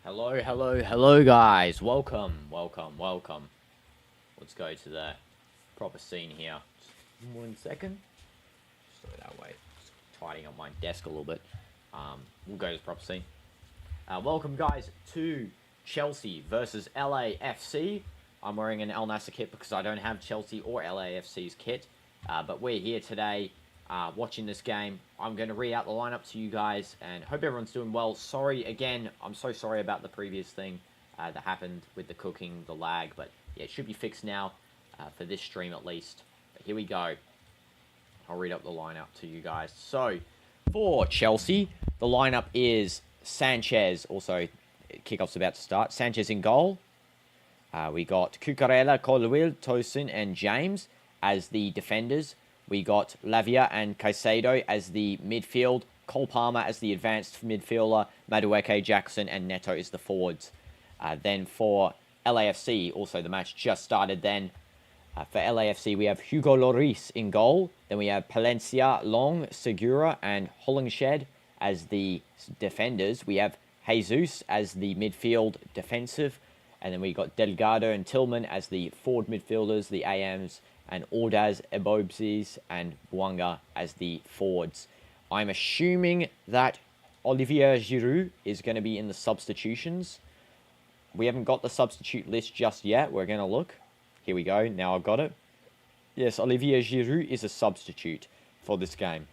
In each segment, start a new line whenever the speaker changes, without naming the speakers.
Hello, hello, hello, guys. Welcome. Let's go to the proper scene here. Just 1 second. Just throw it that way. Just tidying up my desk a little bit. We'll go to the proper scene. Welcome, guys, to Chelsea versus LAFC. I'm wearing an El Nasser kit because I don't have Chelsea or LAFC's kit. But we're here today watching this game. I'm going to read out the lineup to you guys and hope everyone's doing well. Sorry again, I'm so sorry about the previous thing that happened with the cooking, the lag, but yeah, it should be fixed now for this stream at least. But here we go. I'll read up the lineup to you guys. So, for Chelsea, the lineup is Sanchez, also kickoff's about to start. Sanchez in goal. We got Cucurella, Colwill, Tosin, and James as the defenders. We got Lavia and Caicedo as the midfield. Cole Palmer as the advanced midfielder. Madueke, Jackson, and Neto is the forwards. Then for LAFC, also the match just started then. For LAFC, we have Hugo Lloris in goal. Then we have Palencia, Long, Segura, and Hollingshed as the defenders. We have Jesus as the midfield defensive. And then we got Delgado and Tillman as the forward midfielders, the AMs, and Ordaz, Ebobzis, and Bouanga as the forwards. I'm assuming that Olivier Giroud is going to be in the substitutions. We haven't got the substitute list just yet. We're going to look. Here we go. Now I've got it. Yes, Olivier Giroud is a substitute for this game,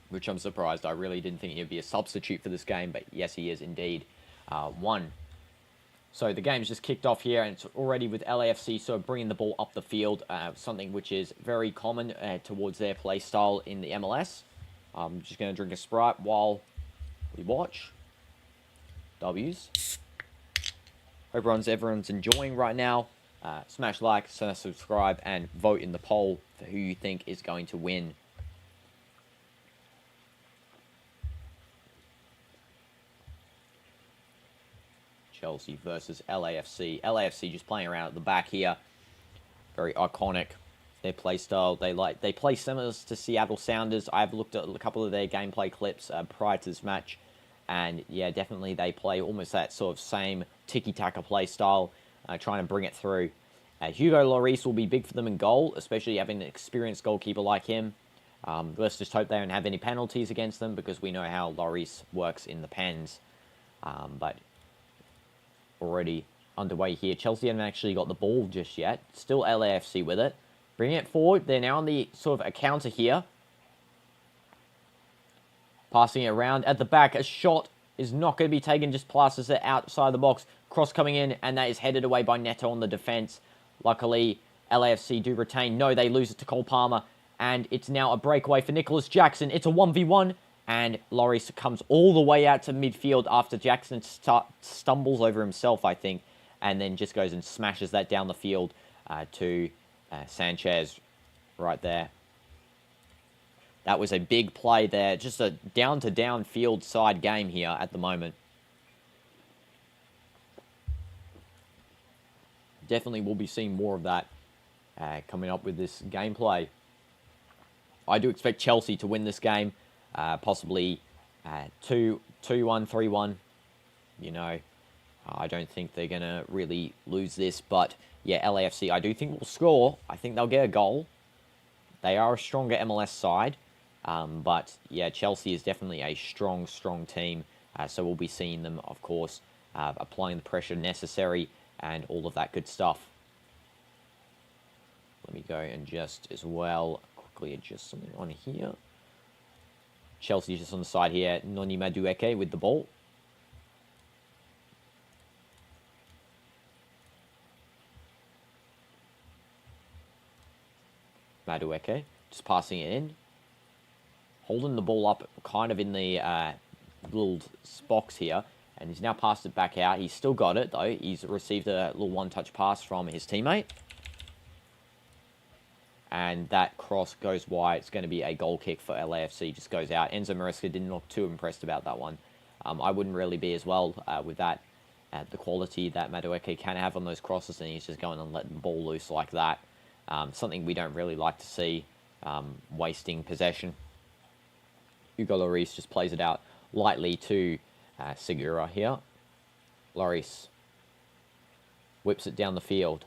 which I'm surprised. I really didn't think he'd be a substitute for this game, but yes, he is indeed one. So the game's just kicked off here, and it's already with LAFC, so bringing the ball up the field, something which is very common towards their play style in the MLS. I'm just going to drink a Sprite while we watch. W's. Hope everyone's enjoying right now. Smash like, subscribe, and vote in the poll for who you think is going to win. Chelsea versus LAFC. LAFC just playing around at the back here. Very iconic. Their play style. They play similar to Seattle Sounders. I've looked at a couple of their gameplay clips prior to this match. And yeah, definitely they play almost that sort of same tiki-taka play style. Trying to bring it through. Hugo Lloris will be big for them in goal, especially having an experienced goalkeeper like him. Let's just hope they don't have any penalties against them because we know how Lloris works in the pens. But already underway here. Chelsea haven't actually got the ball just yet. Still LAFC with it. Bringing it forward. They're now on the sort of a counter here. Passing it around at the back. A shot is not going to be taken. Just passes it outside the box. Cross coming in, and that is headed away by Neto on the defense. Luckily, LAFC do retain. No, they lose it to Cole Palmer. And it's now a breakaway for Nicholas Jackson. It's a 1v1. And Lloris comes all the way out to midfield after Jackson stumbles over himself, I think. And then just goes and smashes that down the field to Sanchez right there. That was a big play there. Just a down-to-down field side game here at the moment. Definitely will be seeing more of that coming up with this gameplay. I do expect Chelsea to win this game. Possibly 2-1, 3-1. You know, I don't think they're going to really lose this. But, yeah, LAFC, I do think will score. I think they'll get a goal. They are a stronger MLS side. But, yeah, Chelsea is definitely a strong, strong team. So we'll be seeing them, of course, applying the pressure necessary and all of that good stuff. Let me go and just, as well, quickly adjust something on here. Chelsea just on the side here. Noni Madueke with the ball. Madueke just passing it in. Holding the ball up kind of in the little box here. And he's now passed it back out. He's still got it, though. He's received a little one-touch pass from his teammate. And that cross goes wide. It's going to be a goal kick for LAFC. Just goes out. Enzo Maresca didn't look too impressed about that one. I wouldn't really be as well with that. The quality that Madueke can have on those crosses. And he's just going and letting the ball loose like that. Something we don't really like to see. Wasting possession. Hugo Lloris just plays it out lightly to Segura here. Lloris whips it down the field.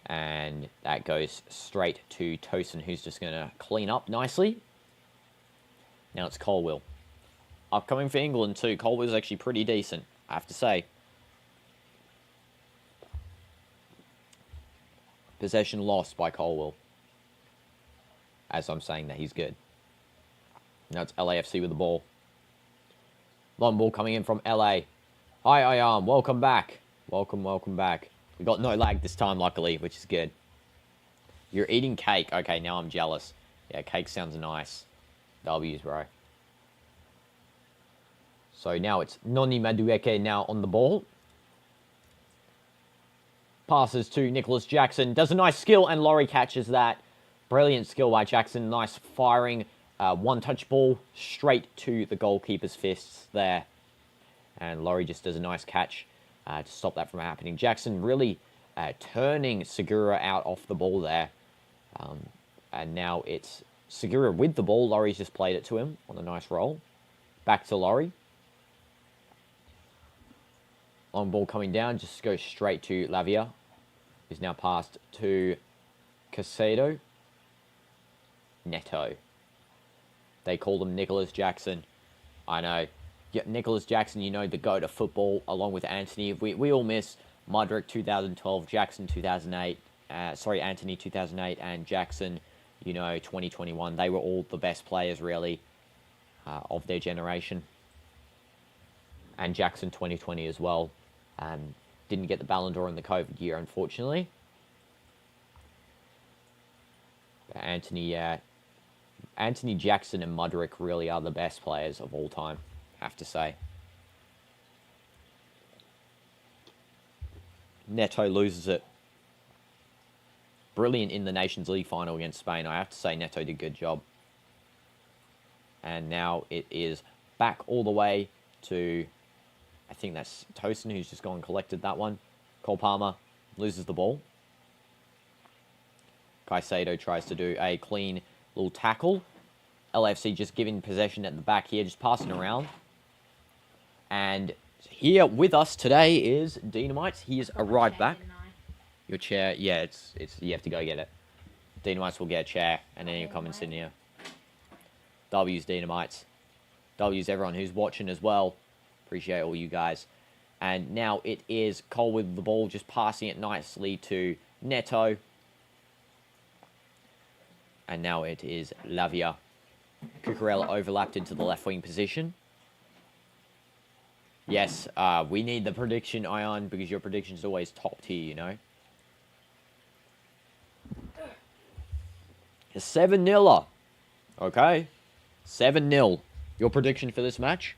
And that goes straight to Tosin, who's just going to clean up nicely. Now it's Colwill. Upcoming for England too. Colwill's actually pretty decent, I have to say. Possession lost by Colwill. As I'm saying that he's good. Now it's LAFC with the ball. Long ball coming in from LA. Hi, Iam. Welcome back. Welcome back. We got no lag this time, luckily, which is good. You're eating cake. Okay, now I'm jealous. Yeah, cake sounds nice. W's, bro. So now it's Noni Madueke now on the ball. Passes to Nicholas Jackson. Does a nice skill, and Laurie catches that. Brilliant skill by Jackson. Nice firing. One-touch ball straight to the goalkeeper's fists there. And Laurie just does a nice catch to stop that from happening. Jackson really turning Segura out off the ball there. And now it's Segura with the ball. Laurie's just played it to him on a nice roll. Back to Laurie. Long ball coming down. Just goes straight to Lavia. Who's now passed to Casado. Neto. They call him Nicholas Jackson. I know. Yeah, Nicholas Jackson, you know, the GOAT of football, along with Anthony. We all miss Mudryk 2012, Jackson 2008. Anthony 2008 and Jackson, you know, 2021. They were all the best players, really, of their generation. And Jackson 2020 as well. Didn't get the Ballon d'Or in the COVID year, unfortunately. Anthony Jackson and Mudryk really are the best players of all time, I have to say. Neto loses it. Brilliant in the Nations League final against Spain. I have to say Neto did a good job. And now it is back all the way to, I think that's Tosin, who's just gone and collected that one. Cole Palmer loses the ball. Caicedo tries to do a clean little tackle. LFC just giving possession at the back here, just passing around. And here with us today is DinoDoomz. He has arrived back. Your chair, yeah, it's you have to go get it. DinoDoomz will get a chair, and then you'll come and sit in here. W's DinoDoomz. W's everyone who's watching as well. Appreciate all you guys. And now it is Cole with the ball, just passing it nicely to Neto. And now it is Lavia. Cucurella overlapped into the left wing position. Yes, we need the prediction, Ion, because your prediction is always top tier, you know. A 7-0. Okay. 7-0. Your prediction for this match?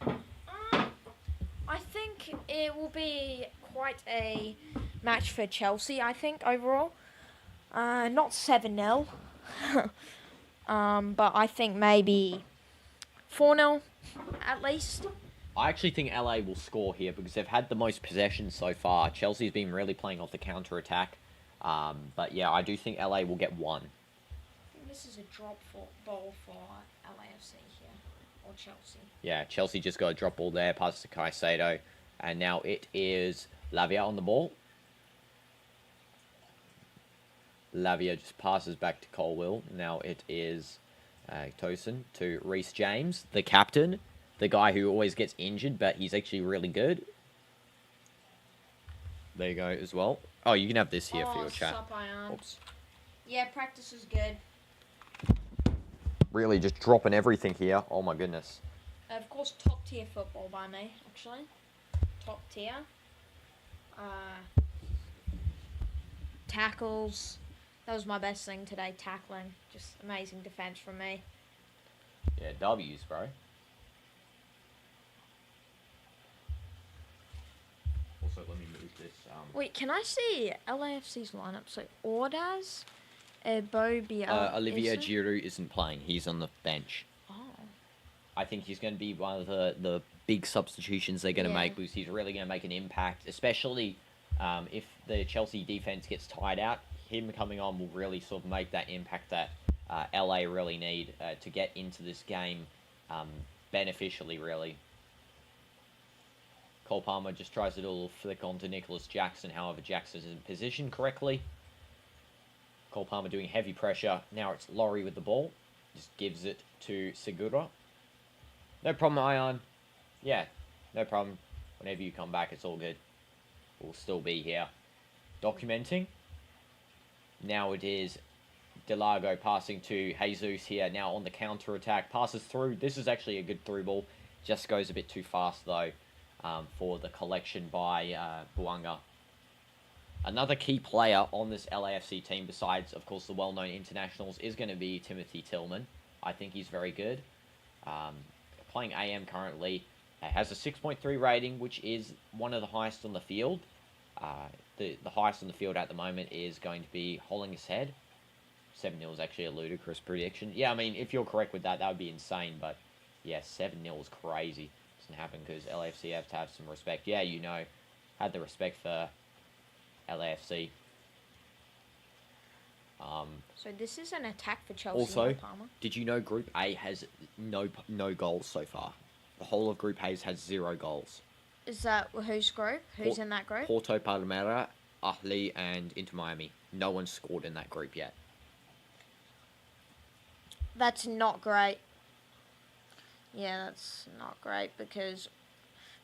I think it will be quite a match for Chelsea, I think, overall. Not 7-0. But I think maybe 4-0 at least.
I actually think LA will score here because they've had the most possession so far. Chelsea's been really playing off the counter-attack. But yeah, I do think LA will get one.
I think this is a drop ball for LAFC here, or Chelsea.
Yeah, Chelsea just got a drop ball there, passes to Caicedo. And now it is Lavia on the ball. Lavia just passes back to Colwill. Now it is Tosin to Reece James, the captain. The guy who always gets injured, but he's actually really good. There you go as well. Oh, you can have this here for your chat.
Oops. Yeah, practice is good.
Really just dropping everything here. Oh my goodness.
Of course, top tier football by me, actually. Top tier. Tackles. That was my best thing today, tackling. Just amazing defense from me.
Yeah, W's, bro. Also, let me move this.
Wait, can I see LAFC's lineup? So, Ordaz, Bobia.
Olivier Giroud isn't playing. He's on the bench.
Oh.
I think he's going to be one of the big substitutions they're going to make because he's really going to make an impact, especially if the Chelsea defense gets tired out. Him coming on will really sort of make that impact that LA really need to get into this game beneficially, really. Cole Palmer just tries to do a little flick onto Nicholas Jackson. However, Jackson is in position correctly. Cole Palmer doing heavy pressure. Now it's Laurie with the ball. Just gives it to Segura. No problem, Ion. Yeah, no problem. Whenever you come back, it's all good. We'll still be here. Documenting. Now it is Delago passing to Jesus here. Now on the counter attack. Passes through. This is actually a good through ball. Just goes a bit too fast, though, for the collection by Buanga. Another key player on this LAFC team, besides, of course, the well-known internationals, is going to be Timothy Tillman. I think he's very good. Playing AM currently. Has a 6.3 rating, which is one of the highest on the field. The highest on the field at the moment is going to be Hollingshead. 7-0 is actually a ludicrous prediction. Yeah, I mean, if you're correct with that, that would be insane. But, yeah, 7-0 is crazy. Doesn't happen because LAFC have to have some respect. Yeah, you know, had the respect for LAFC.
So this is an attack for Chelsea.
Also, did you know Group A has no goals so far? The whole of Group A has 0 goals.
Is that whose group? Who's in that group?
Porto, Palmeiras, Ahly, and Inter Miami. No one's scored in that group yet.
That's not great. Yeah, that's not great because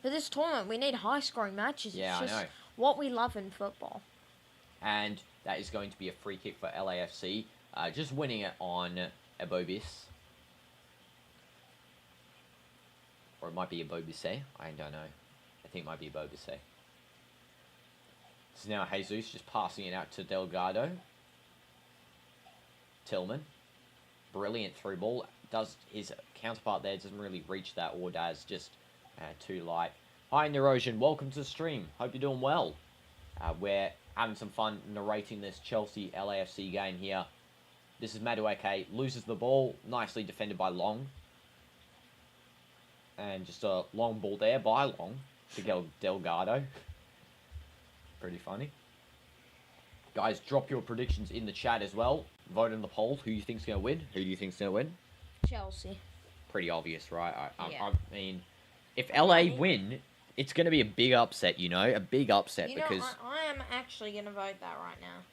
for this tournament we need high-scoring matches.
Yeah,
it's just
I know.
What we love in football.
And that is going to be a free kick for LAFC. Just winning it on Abobis. Or it might be Abobise. I don't know. I think it might be Abobise. So now Jesus just passing it out to Delgado. Tillman. Brilliant through ball. Does his counterpart there doesn't really reach that, or does just too light. Hi Nerosion, welcome to the stream. Hope you're doing well. We're having some fun narrating this Chelsea LAFC game here. This is Madueke, loses the ball, nicely defended by Long. And just a long ball there by Long to Delgado. Pretty funny. Guys, drop your predictions in the chat as well. Vote in the poll. Who you think's going to win? Who do you think's going to win?
Chelsea.
Pretty obvious, right?
Yeah.
I mean, if LA win, it's going to be a big upset, you know? A big upset because...
I am actually going to vote that right now.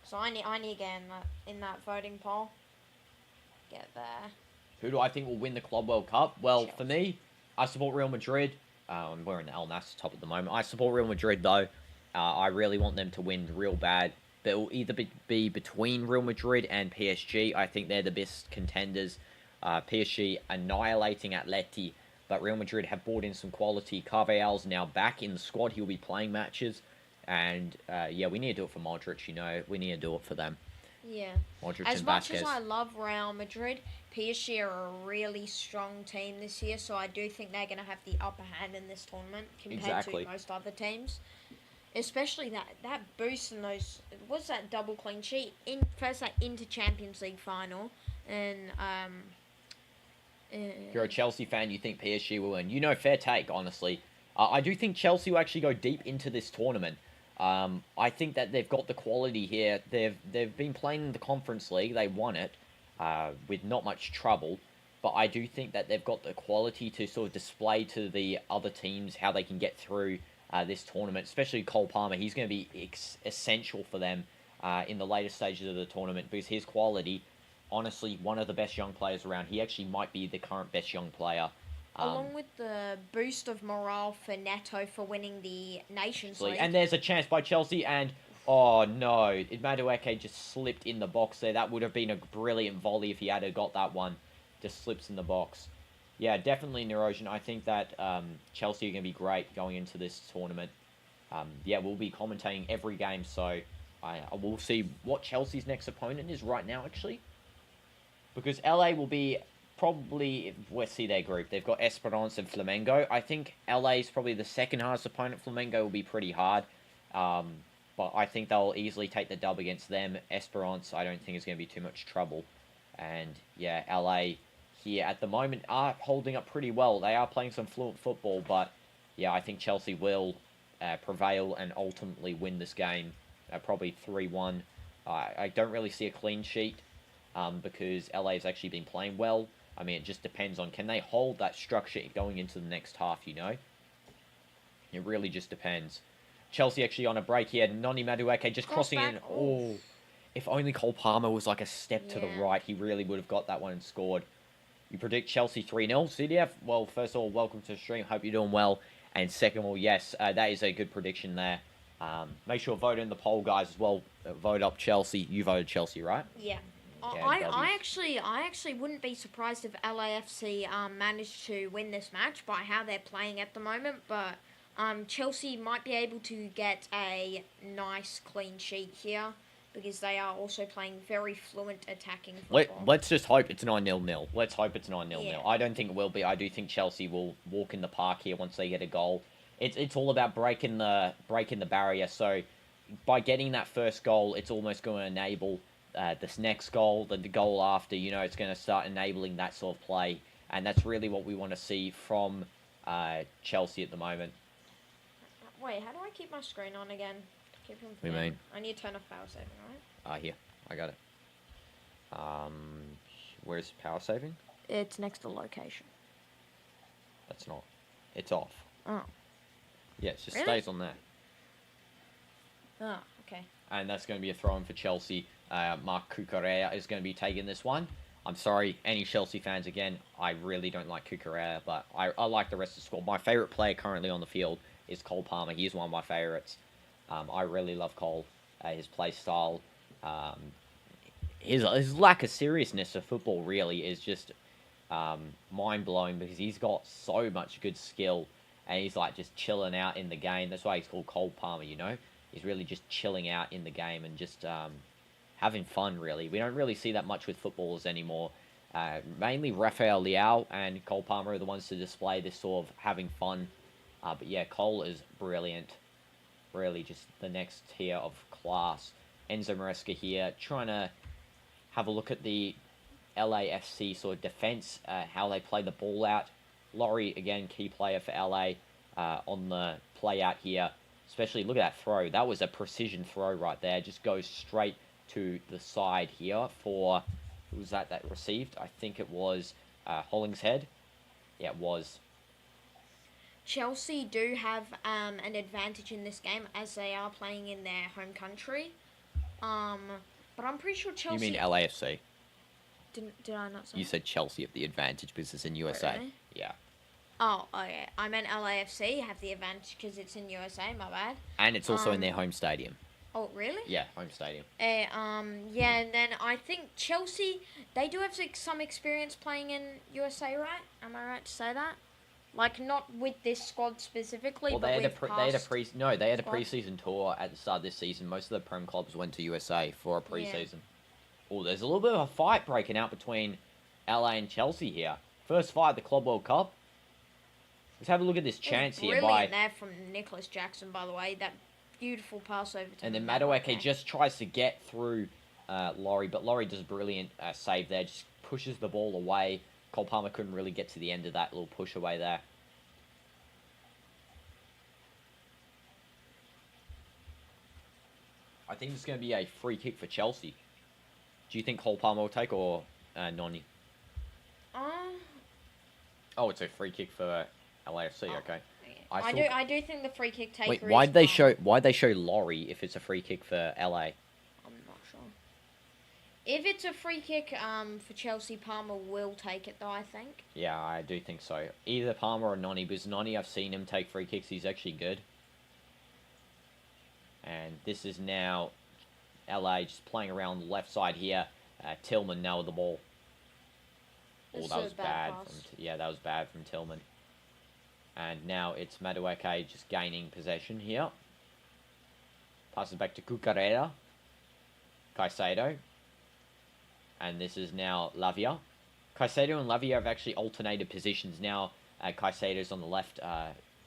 So I need to get in that voting poll. Get there.
Who do I think will win the Club World Cup? Well,
Chelsea.
for me, I support Real Madrid. We're in the El Nasser top at the moment. I support Real Madrid, though. I really want them to win real bad. But it will either be between Real Madrid and PSG. I think they're the best contenders. PSG annihilating Atleti. But Real Madrid have brought in some quality. Carvalhal's now back in the squad. He'll be playing matches. And, yeah, we need to do it for Modric, you know. We need to do it for them.
Yeah.
Modric
As
and
much
Vasquez.
as I love Real Madrid, PSG are a really strong team this year, so I do think they're going to have the upper hand in this tournament compared to most other teams. Especially that boost in those... What's that double clean sheet? First, into Champions League final, and...
If you're a Chelsea fan, you think PSG will win. You know, fair take, honestly. I do think Chelsea will actually go deep into this tournament. I think that they've got the quality here. They've been playing in the Conference League. They won it with not much trouble. But I do think that they've got the quality to sort of display to the other teams how they can get through this tournament. Especially Cole Palmer. He's going to be essential for them in the later stages of the tournament because his quality, honestly, one of the best young players around. He actually might be the current best young player.
Along with the boost of morale for Neto for winning the Nations League.
And there's a chance by Chelsea, and oh no, Madueke just slipped in the box there. That would have been a brilliant volley if he had got that one. Just slips in the box. Yeah, definitely Nerosion. I think that Chelsea are going to be great going into this tournament. Yeah, we'll be commentating every game, so I will see what Chelsea's next opponent is right now, actually. Because LA will be... Probably, let's see their group. They've got Esperance and Flamengo. I think LA is probably the second hardest opponent. Flamengo will be pretty hard. But I think they'll easily take the dub against them. Esperance, I don't think is going to be too much trouble. And, yeah, LA here at the moment are holding up pretty well. They are playing some fluent football. But, yeah, I think Chelsea will prevail and ultimately win this game. Probably 3-1. I don't really see a clean sheet because LA has actually been playing well. I mean, it just depends on can they hold that structure going into the next half, you know? It really just depends. Chelsea actually on a break here. Noni Madueke just crossing in. Oh, if only Cole Palmer was like a step to the right, he really would have got that one and scored. You predict Chelsea 3-0. CDF, well, first of all, welcome to the stream. Hope you're doing well. And second of all, yes, that is a good prediction there. Make sure to vote in the poll, guys, as well. Vote up Chelsea. You voted Chelsea, right?
Yeah. I actually wouldn't be surprised if LAFC managed to win this match by how they're playing at the moment, but Chelsea might be able to get a nice clean sheet here because they are also playing very fluent attacking football.
Let's just hope it's 9-0. Let's hope it's 9-0. I don't think it will be. I do think Chelsea will walk in the park here once they get a goal. It's all about breaking the barrier. So by getting that first goal, it's almost going to enable this next goal, the goal after. You know, it's going to start enabling that sort of play, and that's really what we want to see from Chelsea at the moment.
Wait, how do I keep my screen on again? Keep him.
What do you mean?
I need to turn off power saving, right?
Here, I got it. Where's power saving?
It's next to location.
That's not. It's off.
Oh.
Yeah, it just stays on there.
Oh, okay.
And that's going to be a throw-in for Chelsea. Mark Cucurella is going to be taking this one. I'm sorry, any Chelsea fans, again, I really don't like Cucurella, but I like the rest of the squad. My favourite player currently on the field is Cole Palmer. He's one of my favourites. I really love Cole, his play style. His lack of seriousness of football really is just mind-blowing because he's got so much good skill and he's like just chilling out in the game. That's why he's called Cole Palmer, you know? He's really just chilling out in the game and just having fun, really. We don't really see that much with footballers anymore. Mainly Rafael Leao and Cole Palmer are the ones to display this sort of having fun. But yeah, Cole is brilliant. Really just the next tier of class. Enzo Maresca here, trying to have a look at the LAFC sort of defense, how they play the ball out. Laurie, again, key player for LA on the play out here. Especially, look at that throw. That was a precision throw right there. Just goes straight to the side here for... Who was that received? I think it was Hollingshead. Yeah, it was.
Chelsea do have an advantage in this game as they are playing in their home country. But I'm pretty sure Chelsea...
You mean LAFC?
Did I not say?
You said Chelsea have the advantage because it's in USA.
Really?
Yeah.
Oh, okay. I meant LAFC have the advantage because it's in USA, my bad.
And it's also in their home stadium.
Oh, really?
Yeah, home stadium.
Yeah, and then I think Chelsea, they do have some experience playing in USA, right? Am I right to say that? Like, not with this squad specifically,
well,
but
they had a
squad.
pre-season tour at the start of this season. Most of the Prem clubs went to USA for a pre-season. Yeah. Oh, there's a little bit of a fight breaking out between LA and Chelsea here. First fight at the Club World Cup. Let's have a look at this chance here by...
there from Nicholas Jackson, by the way. That beautiful pass over to...
And then Madueke just tries to get through Laurie, but Laurie does a brilliant save there. Just pushes the ball away. Cole Palmer couldn't really get to the end of that little push away there. I think it's going to be a free kick for Chelsea. Do you think Cole Palmer will take or Noni? Oh, it's a free kick for LAFC. Okay.
I do think the free kick taker.
Wait, why'd they show Laurie if it's a free kick for LA?
I'm not sure. If it's a free kick for Chelsea, Palmer will take it though, I think.
Yeah, I do think so. Either Palmer or Noni, because Noni, I've seen him take free kicks. He's actually good. And this is now LA just playing around the left side here. Tillman now with the ball. Oh, that was bad. That was bad from Tillman. And now it's Madueke just gaining possession here. Passes back to Cucurella. Caicedo. And this is now Lavia. Caicedo and Lavia have actually alternated positions now. Caicedo's on the left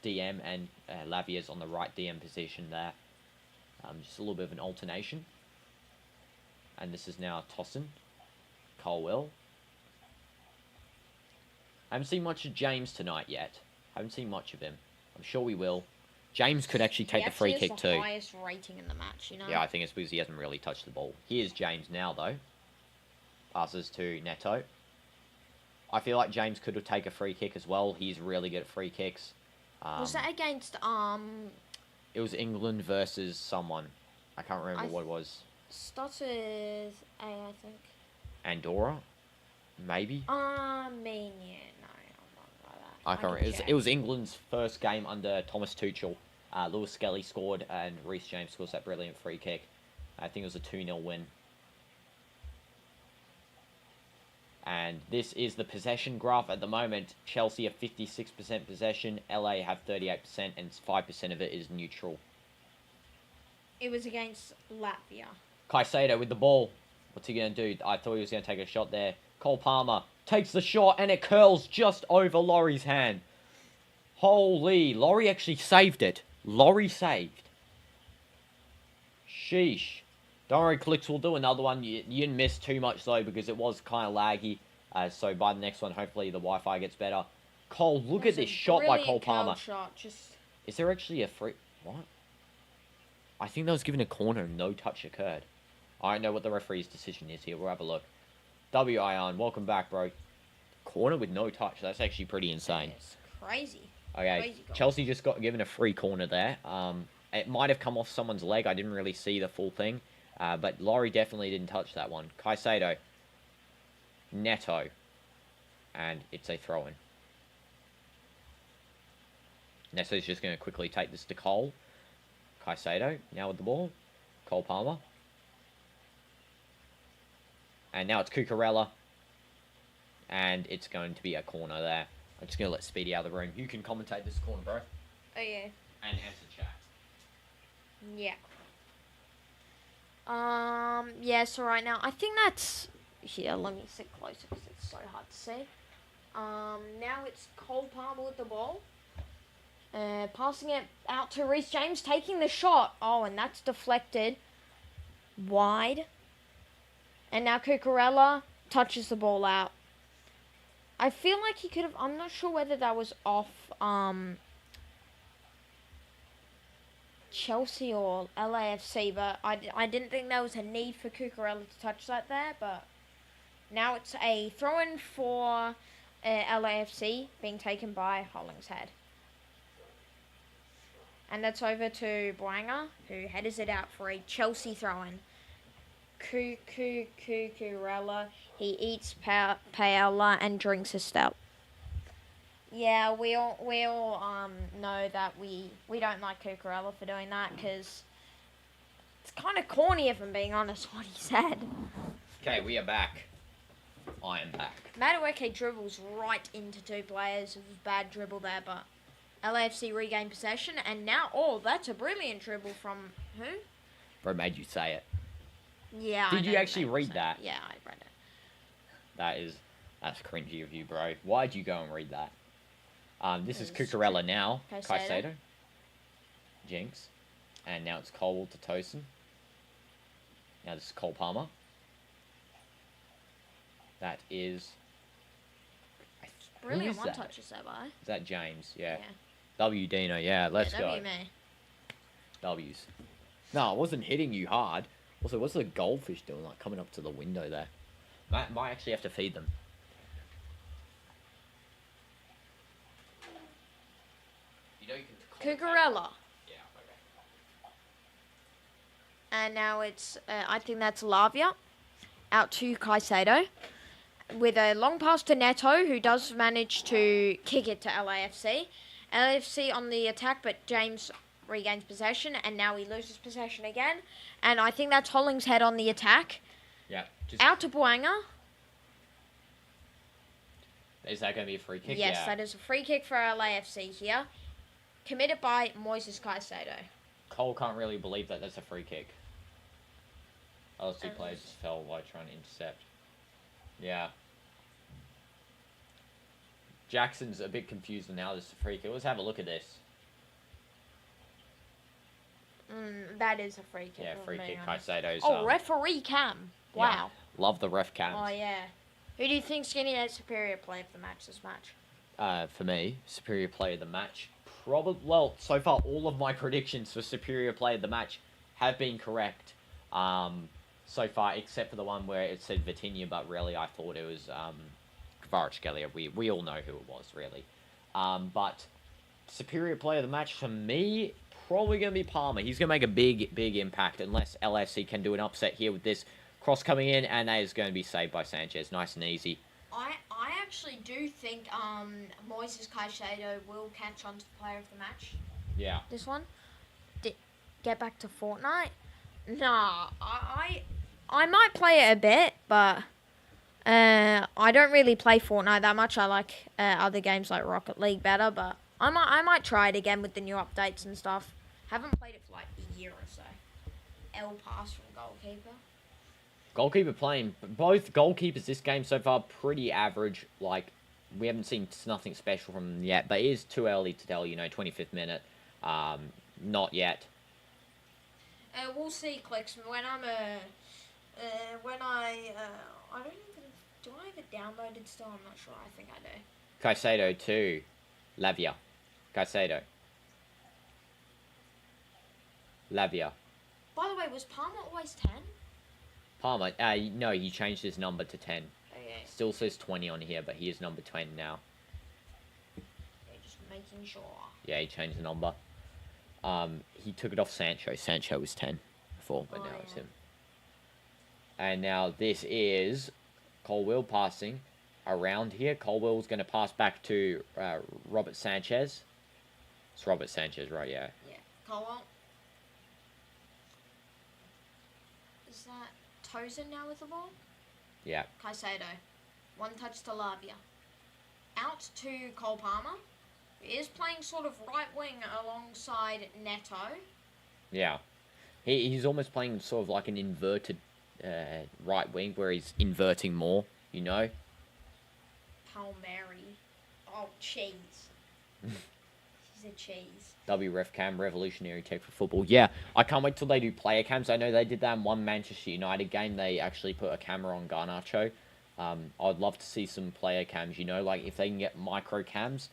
DM and Lavia's on the right DM position there. Just a little bit of an alternation. And this is now Tossin. Colwell. I haven't seen much of James tonight yet. Haven't seen much of him. I'm sure we will. James could actually take the free kick too.
He has the highest rating in the match, you know?
Yeah, I think it's because he hasn't really touched the ball. Here's James now, though. Passes to Neto. I feel like James could take a free kick as well. He's really good at free kicks.
Was that against
It was England versus someone. I can't remember what it was.
Starts with A, I think.
Andorra, maybe.
Yeah, no, I'm not like that.
I can't remember. It was England's first game under Thomas Tuchel. Lewis Skelly scored, and Reece James scores that brilliant free kick. I think it was a 2-0 win. And this is the possession graph at the moment. Chelsea have 56% possession, LA have 38%, and 5% of it is neutral.
It was against Latvia.
Caicedo with the ball. What's he going to do? I thought he was going to take a shot there. Cole Palmer takes the shot, and it curls just over Laurie's hand. Holy, Laurie actually saved it. Laurie saved. Sheesh. Don't worry, Clicks will do another one. You didn't miss too much, though, because it was kind of laggy. So by the next one, hopefully the Wi-Fi gets better. Cole, look at this shot by Cole Palmer.
Shot,
Is there actually a free... What? I think that was given a corner and no touch occurred. I don't know what the referee's decision is here. We'll have a look. Ion, welcome back, bro. Corner with no touch. That's actually pretty insane.
It's crazy.
Okay,
crazy
Chelsea just got given a free corner there. It might have come off someone's leg. I didn't really see the full thing. But Laurie definitely didn't touch that one. Caicedo. Neto. And it's a throw-in. Neto's just going to quickly take this to Cole. Caicedo, now with the ball. Cole Palmer. And now it's Cucurella. And it's going to be a corner there. I'm just going to let Speedy out of the room. You can commentate this corner, bro.
Oh, yeah.
And answer chat.
Yeah. Yeah, so right now, I think that's... Here, let me sit closer because it's so hard to see. Now it's Cole Palmer with the ball. Passing it out to Reece James, taking the shot. Oh, and that's deflected. Wide. And now Cucurella touches the ball out. I feel like he could have... I'm not sure whether that was off Chelsea or LAFC, but I didn't think there was a need for Cucurella to touch that there, but now it's a throw-in for LAFC being taken by Hollingshead. And that's over to Boanga, who headers it out for a Chelsea throw-in. Cucurella, he eats paella and drinks a stout. Yeah, we all know that we don't like Cucurella for doing that because it's kind of corny, if I'm being honest, what he said.
Okay, we are back. I am back.
Madueke dribbles right into two players. It was a bad dribble there, but LAFC regained possession, and now, oh, that's a brilliant dribble from who?
Bro made you say it.
Yeah.
Did you actually read that?
Yeah, I read it.
That's cringy of you, bro. Why'd you go and read that? This is Cucurella now. Caicedo. Jinx. And now it's Cole to Tosin. Now this is Cole Palmer. That is...
Brilliant one-touches there, by.
Is that James? Yeah. W Dino, yeah, let's go.
W me.
W's. No, I wasn't hitting you hard. Also, what's the goldfish doing, like, coming up to the window there? Might actually have to feed them. You know you can...
Cucurella.
Yeah, okay.
And now it's, I think that's Lavia. Out to Caicedo. With a long pass to Neto, who does manage to kick it to LAFC. LAFC on the attack, but James regains possession, and now he loses possession again. And I think that's Hollingshead on the attack.
Yeah.
Out to Boanga.
Is that going to be a free kick?
Yes, that is a free kick for LAFC here. Committed by Moises Caicedo.
Cole can't really believe that that's a free kick. Those two players just fell while trying to intercept. Yeah. Jackson's a bit confused now. This is a free kick. Let's have a look at this.
That is a free kick.
Yeah, free kick. Caicedo's.
Oh, referee cam. Wow.
Yeah, love the ref cams.
Oh, yeah. Who do you think's going to get superior play of the match this match?
For me, superior play of the match. Well, so far, all of my predictions for superior play of the match have been correct. So far, except for the one where it said Vitinha, but really I thought it was Kvaratskhelia. We all know who it was, really. But superior player of the match, for me, probably going to be Palmer. He's going to make a big impact unless LAFC can do an upset here with this cross coming in, and that is going to be saved by Sanchez. Nice and easy.
I actually do think Moises Caicedo will catch on to the player of the match.
Yeah.
This one? Get back to Fortnite? Nah, I might play it a bit, but I don't really play Fortnite that much. I like other games like Rocket League better, but I might try it again with the new updates and stuff. Haven't played it for like a year or so. L pass from goalkeeper.
Goalkeeper playing. Both goalkeepers this game so far pretty average. Like, we haven't seen nothing special from them yet, but it is too early to tell, 25th minute. Not yet.
We'll see, Clicks. When I don't even, do I have it downloaded still? I'm not sure. I think I do.
Caicedo to Lavia. Caicedo. Lavia.
By the way, was Palmer always 10?
Palmer, no, he changed his number to 10.
Okay.
Still says 20 on here, but he is number 10 now.
Okay, just making sure.
Yeah, he changed the number. He took it off Sancho. Sancho was 10 before, but now it's him. And now this is Colwill passing around here. Colwill's going to pass back to Robert Sanchez. It's Robert Sanchez, right? Yeah.
Yeah. Colwill. Is that Tosin now with the ball?
Yeah.
Caicedo. One touch to Lavia. Out to Cole Palmer. He is playing sort of right wing alongside Neto.
Yeah. He's almost playing sort of like an inverted right wing where he's inverting more,
Palmieri. Oh, cheese. He's a cheese.
WREF cam, revolutionary tech for football. Yeah, I can't wait till they do player cams. I know they did that in one Manchester United game. They actually put a camera on Garnacho. I'd love to see some player cams, like if they can get micro cams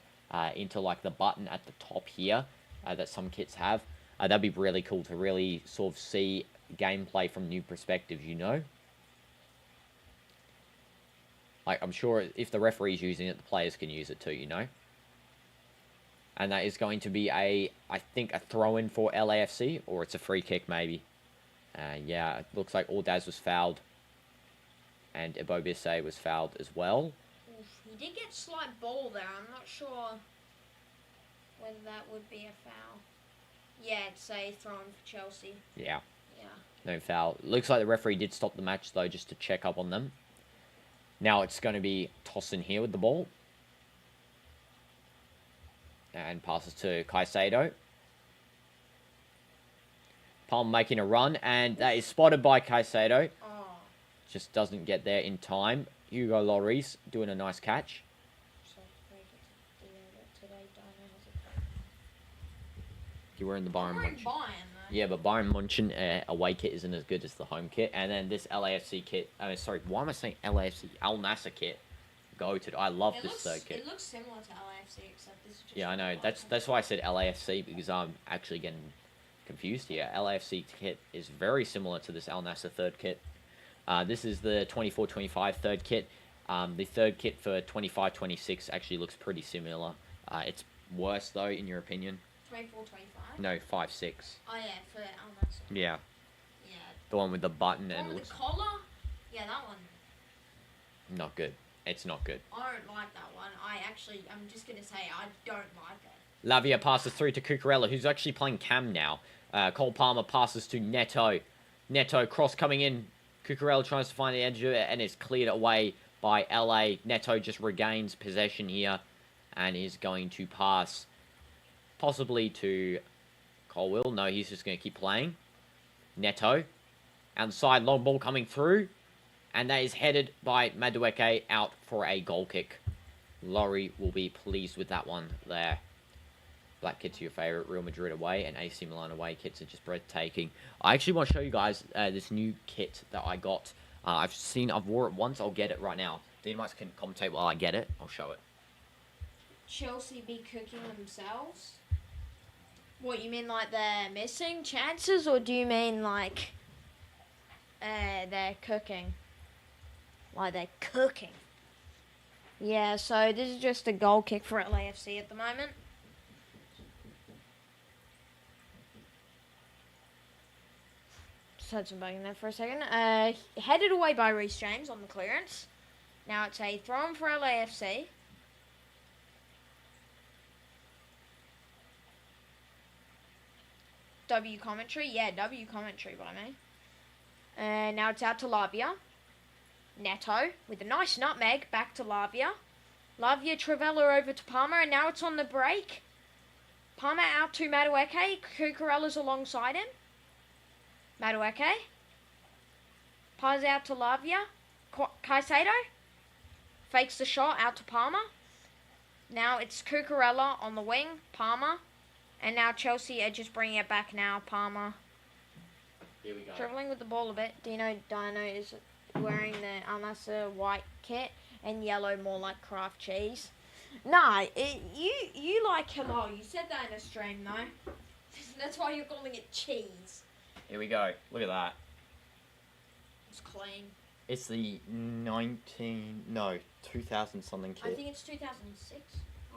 into like the button at the top here that some kits have. That'd be really cool to really sort of see gameplay from new perspectives, Like, I'm sure if the referee's using it, the players can use it too, And that is going to be I think, a throw-in for LAFC, or it's a free kick maybe. Yeah, it looks like Ordaz was fouled. And Ebobisse was fouled as well.
Oof, he did get slight ball there. I'm not sure whether that would be a foul. Yeah, it's a throw-in for Chelsea.
Yeah.
Yeah.
No foul. Looks like the referee did stop the match, though, just to check up on them. Now it's going to be Tosin here with the ball. And passes to Caicedo. Palm making a run, and that is spotted by Caicedo.
Oh.
Just doesn't get there in time. Hugo Lloris doing a nice catch. You were in the Bayern Munchen. Yeah, but Bayern Munchen away kit isn't as good as the home kit. And then this LAFC kit, sorry, why am I saying LAFC? Al Nassr kit. I love this third kit.
It looks similar to LAFC, except this is just...
Yeah, I know. That's why I said LAFC, because I'm actually getting confused here. LAFC kit is very similar to this Al Nassr third kit. This is the 24-25 third kit. The third kit for 25-26 actually looks pretty similar. It's worse, though, in your opinion.
24-25?
No, 5-6.
Oh, yeah, for Al Nassr.
Yeah.
Yeah.
The one with the button
and
looks...
the collar? Yeah, that one.
Not good. It's not good.
I don't like that one. I'm just going to say I don't like it.
Lavia passes through to Cucurella, who's actually playing cam now. Cole Palmer passes to Neto. Neto, cross coming in. Cucurella tries to find the edge of it, and it's cleared away by LA. Neto just regains possession here, and is going to pass possibly to Colwill. No, he's just going to keep playing. Neto. Outside, long ball coming through. And that is headed by Madueke out for a goal kick. Laurie will be pleased with that one there. Black kits are your favourite. Real Madrid away and AC Milan away kits are just breathtaking. I actually want to show you guys this new kit that I got. I've wore it once. I'll get it right now. DinoDoomz can commentate while I get it. I'll show it.
Chelsea be cooking themselves? What, you mean like they're missing chances, or do you mean like they're cooking? Like they're cooking. Yeah, so this is just a goal kick for LAFC at the moment. just had some bugging there for a second. Headed away by Reece James on the clearance. Now it's a throw-in for LAFC. W commentary. Yeah, W commentary by me. Now it's out to Lavia. Neto with a nice nutmeg. Back to Lavia. Lavia Travella over to Palmer. And now it's on the break. Palmer out to Madueke. Cucurella's alongside him. Madueke. Passes out to Lavia. Caicedo. Fakes the shot out to Palmer. Now it's Cucurella on the wing. Palmer. And now Chelsea are just bringing it back now. Palmer.
Here we go.
Dribbling with the ball a bit. Dino is wearing the Al-Nassr white kit and yellow more like Kraft cheese. Nah, you like hello. You said that in a stream though. That's why you're calling it cheese.
Here we go. Look at that.
It's clean.
It's the 2000 something kit.
I think it's 2006.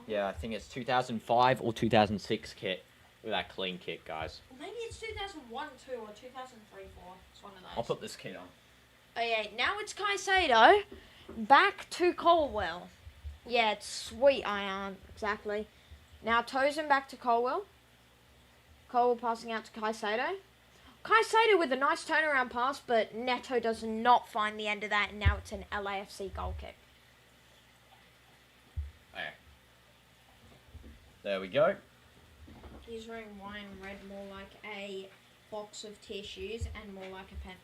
Yeah, I think it's 2005 or 2006 kit. Look at that clean kit, guys.
Well, maybe it's 2001, 2 or 2003, 4. It's one of those.
I'll put this kit on.
Oh yeah, now it's Caicedo. Back to Colwell. Yeah, it's sweet, Ion. Exactly. Now Tozen back to Colwell. Colwell passing out to Caicedo. Caicedo with a nice turnaround pass, but Neto does not find the end of that, and now it's an LAFC goal kick.
Okay. There we go.
He's wearing white and red, more like a box of tissues and more like a pen.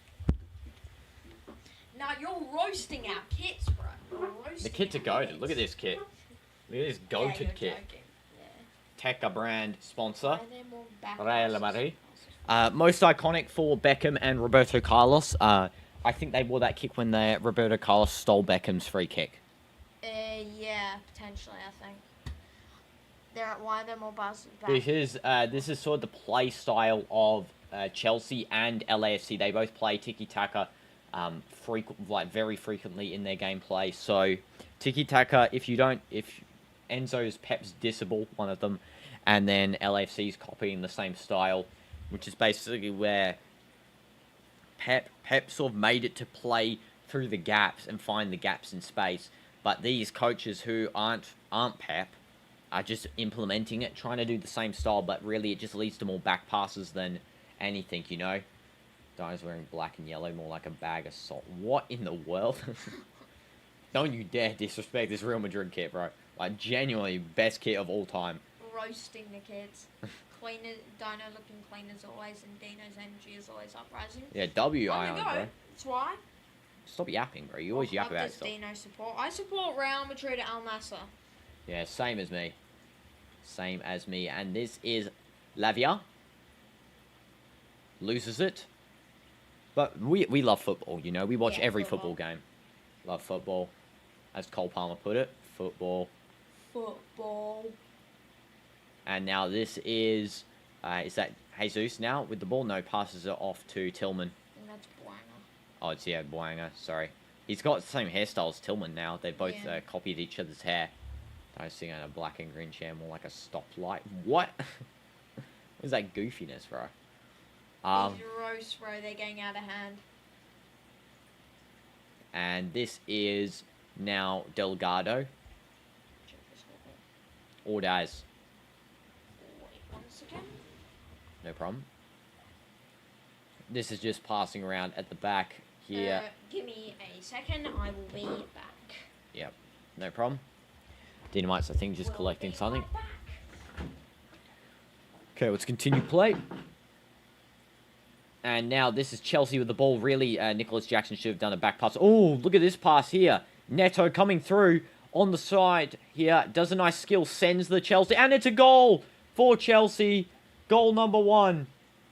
Now you're roasting our kits, bro.
The kits are goated. Look at this kit. Look at this goated kit.
Yeah.
Tekka brand sponsor.
Real
Madrid. Most iconic for Beckham and Roberto Carlos. I think they wore that kick when Roberto Carlos stole Beckham's free kick.
Yeah, potentially, I think. Why are there more bars back?
This is sort of the play style of Chelsea and LAFC. They both play tiki-taka very frequently in their gameplay. So tiki-taka, if Enzo's Pep's Disable, one of them, and then LAFC's copying the same style, which is basically where Pep sort of made it to play through the gaps and find the gaps in space. But these coaches who aren't Pep are just implementing it, trying to do the same style, but really it just leads to more back passes than anything, you know? Guy's wearing black and yellow, more like a bag of salt. What in the world? Don't you dare disrespect this Real Madrid kit, bro. Like, genuinely best kit of all time.
Roasting the kids. Dino looking clean as always, and Dino's energy is always uprising.
Yeah, W Ion, bro.
That's why.
Stop yapping, bro. You always yap about yourself.
Dino support. I support Real Madrid Al Nassr.
Yeah, same as me. Same as me. And this is Lavia. Loses it. But we love football, you know. We watch every football game. Love football. As Cole Palmer put it. Football.
Football.
And now this is that Jesus now with the ball? No, passes it off to Tillman.
And that's Buanga.
Oh, it's, yeah, Buanga. Sorry. He's got the same hairstyle as Tillman now. They both copied each other's hair. I was sitting on a black and green chair, more like a stoplight. What? What is that goofiness, bro?
These roasts, bro, they're getting out of hand.
And this is now Delgado. Ordaz.
Wait, one second.
No problem. This is just passing around at the back here.
Give me a second, I will be back.
Yep, no problem. DinoDoomz, I think, just collecting something. Okay, let's continue play. And now this is Chelsea with the ball. Really, Nicholas Jackson should have done a back pass. Oh, look at this pass here. Neto coming through on the side here. Does a nice skill, sends the Chelsea. And it's a goal for Chelsea. Goal number 1.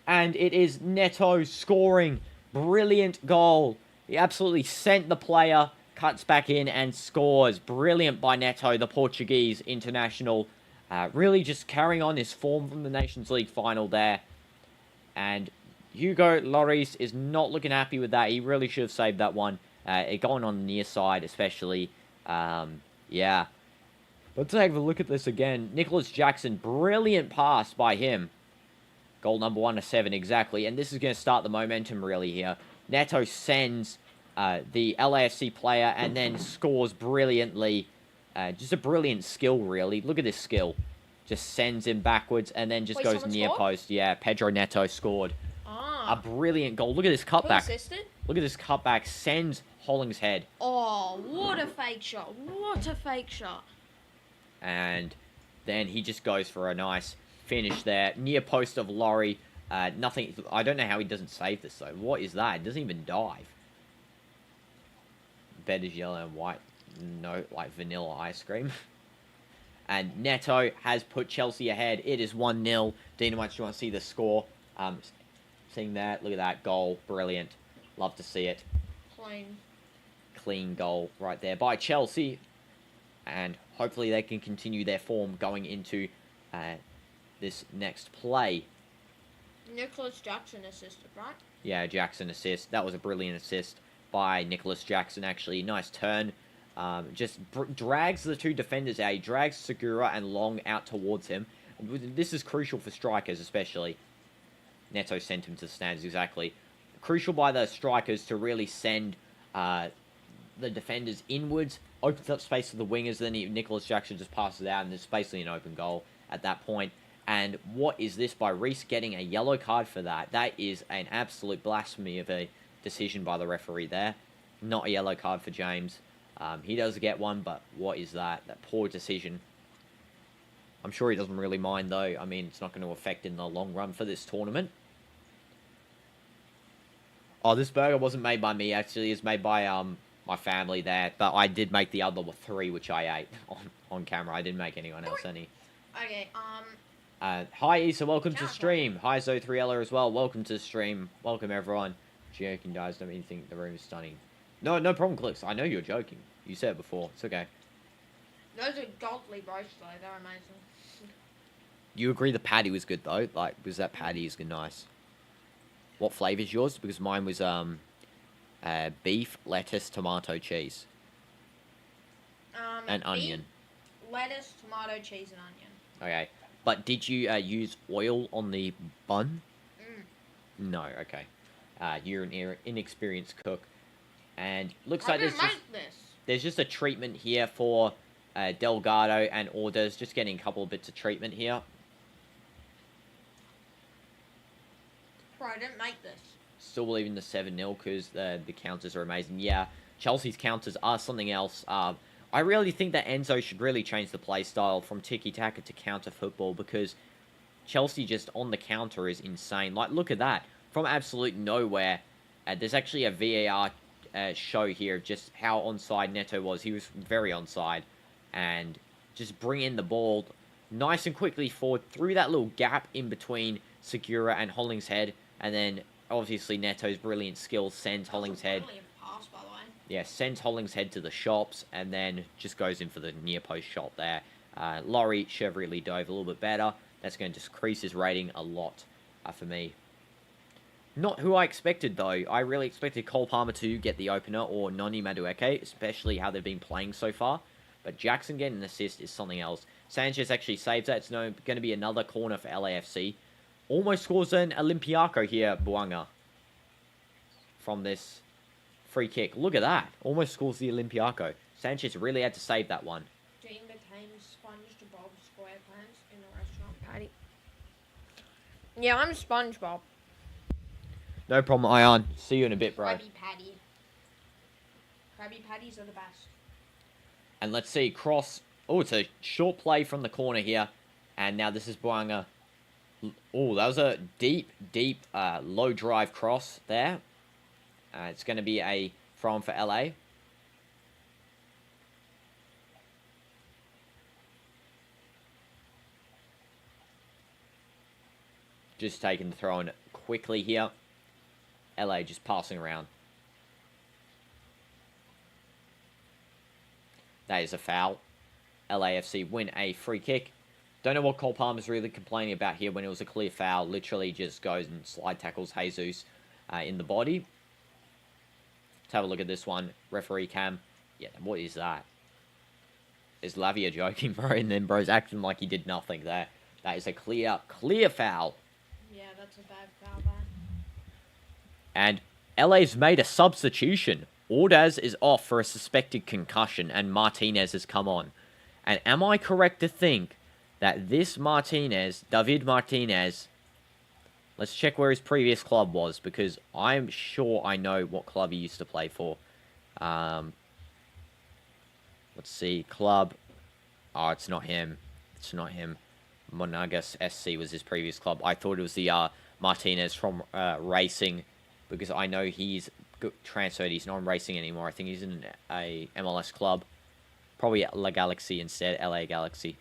And it is Neto scoring. Brilliant goal. He absolutely sent the player. Cuts back in and scores. Brilliant by Neto, the Portuguese international. Really just carrying on his form from the Nations League final there. And Hugo Lloris is not looking happy with that. He really should have saved that one. It going on the near side, especially. Yeah. Let's have a look at this again. Nicholas Jackson, brilliant pass by him. Goal number 1 to 7, exactly. And this is going to start the momentum really here. Neto sends the LAFC player and then scores brilliantly. Just a brilliant skill, really. Look at this skill. Just sends him backwards and then just goes near post. Yeah, Pedro Neto scored. A brilliant goal. Look at this cutback.
Who assisted?
Look at this cutback. Sends Hollingshead.
Oh, what a fake shot. What a fake shot.
And then he just goes for a nice finish there. Near post of Laurie. Nothing. I don't know how he doesn't save this, though. What is that? It doesn't even dive. Bed is yellow and white. No, like vanilla ice cream. And Neto has put Chelsea ahead. It is 1-0. DinoDoomz, do you want to see the score? Seeing that. Look at that goal. Brilliant. Love to see it. Clean goal right there by Chelsea. And hopefully they can continue their form going into this next play.
Nicholas Jackson assisted, right?
Yeah, Jackson assist. That was a brilliant assist by Nicholas Jackson, actually. Nice turn. Just drags the two defenders out. He drags Segura and Long out towards him. This is crucial for strikers, especially. Neto sent him to the stands, exactly. Crucial by the strikers to really send the defenders inwards. Opens up space for the wingers. Then Nicholas Jackson just passes out, and there's basically an open goal at that point. And what is this by Reese getting a yellow card for that? That is an absolute blasphemy of a decision by the referee there. Not a yellow card for James. He does get one, but what is that? That poor decision. I'm sure he doesn't really mind, though. I mean, it's not going to affect in the long run for this tournament. Oh, this burger wasn't made by me, actually. It's made by my family there. But I did make the other 3, which I ate on camera. I didn't make anyone else any.
Okay,
hi, Issa. Welcome to stream. Hi, Zo3Ella as well. Welcome to the stream. Welcome, everyone. Joking, guys. Don't even think the room is stunning. No problem, Clicks. I know you're joking. You said it before. It's okay.
Those are godly roasts, though. They're amazing.
You agree the patty was good, though? Like, was that patty is good, nice? What flavour is yours? Because mine was beef, lettuce, tomato, cheese. And onion.
Lettuce, tomato, cheese, and onion.
Okay. But did you use oil on the bun? No, okay. You're an inexperienced cook. And looks like there's just a treatment here for Delgado and Orders. Just getting a couple of bits of treatment here.
Bro, I didn't make this.
Still believing the 7-0 because the counters are amazing. Yeah, Chelsea's counters are something else. I really think that Enzo should really change the play style from tiki-taka to counter football because Chelsea just on the counter is insane. Like, look at that. From absolute nowhere, there's actually a VAR show here of just how onside Neto was. He was very onside. And just bring in the ball nice and quickly forward through that little gap in between Segura and Hollingshead. And then, obviously, Neto's brilliant skill sends Hollingshead.
Pass, by the way.
Yeah, sends Hollingshead to the shops and then just goes in for the near post shot there. Laurie Chevrolet dove a little bit better. That's going to decrease his rating a lot for me. Not who I expected, though. I really expected Cole Palmer to get the opener or Noni Madueke, especially how they've been playing so far. But Jackson getting an assist is something else. Sanchez actually saves that. It's going to be another corner for LAFC. Almost scores an Olympiaco here, Buanga. From this free kick. Look at that. Almost scores the Olympiaco. Sanchez really had to save that one.
Dean became SpongeBob SquarePants in the restaurant. Patty. Yeah, I'm SpongeBob.
No problem, Ion. See you in a bit, bro.
Krabby Patty. Krabby Patties are the best.
And let's see, cross. Oh, it's a short play from the corner here. And now this is Buanga. Oh, that was a deep, low drive cross there. It's going to be a throw-in for LA. Just taking the throw-in quickly here. LA just passing around. That is a foul. LAFC win a free kick. Don't know what Cole Palmer's really complaining about here when it was a clear foul. Literally just goes and slide tackles Jesus in the body. Let's have a look at this one. Referee cam. Yeah, what is that? Is Lavia joking, bro? And then bro's acting like he did nothing there. That is a clear foul.
Yeah, that's a bad foul there.
And LA's made a substitution. Ordaz is off for a suspected concussion, and Martinez has come on. And am I correct to think that this Martinez, David Martinez, let's check where his previous club was, because I'm sure I know what club he used to play for. Let's see, club. Oh, it's not him. It's not him. Monagas SC was his previous club. I thought it was the Martinez from Racing, because I know he's transferred. He's not in Racing anymore. I think he's in a MLS club. Probably La Galaxy instead, LA Galaxy.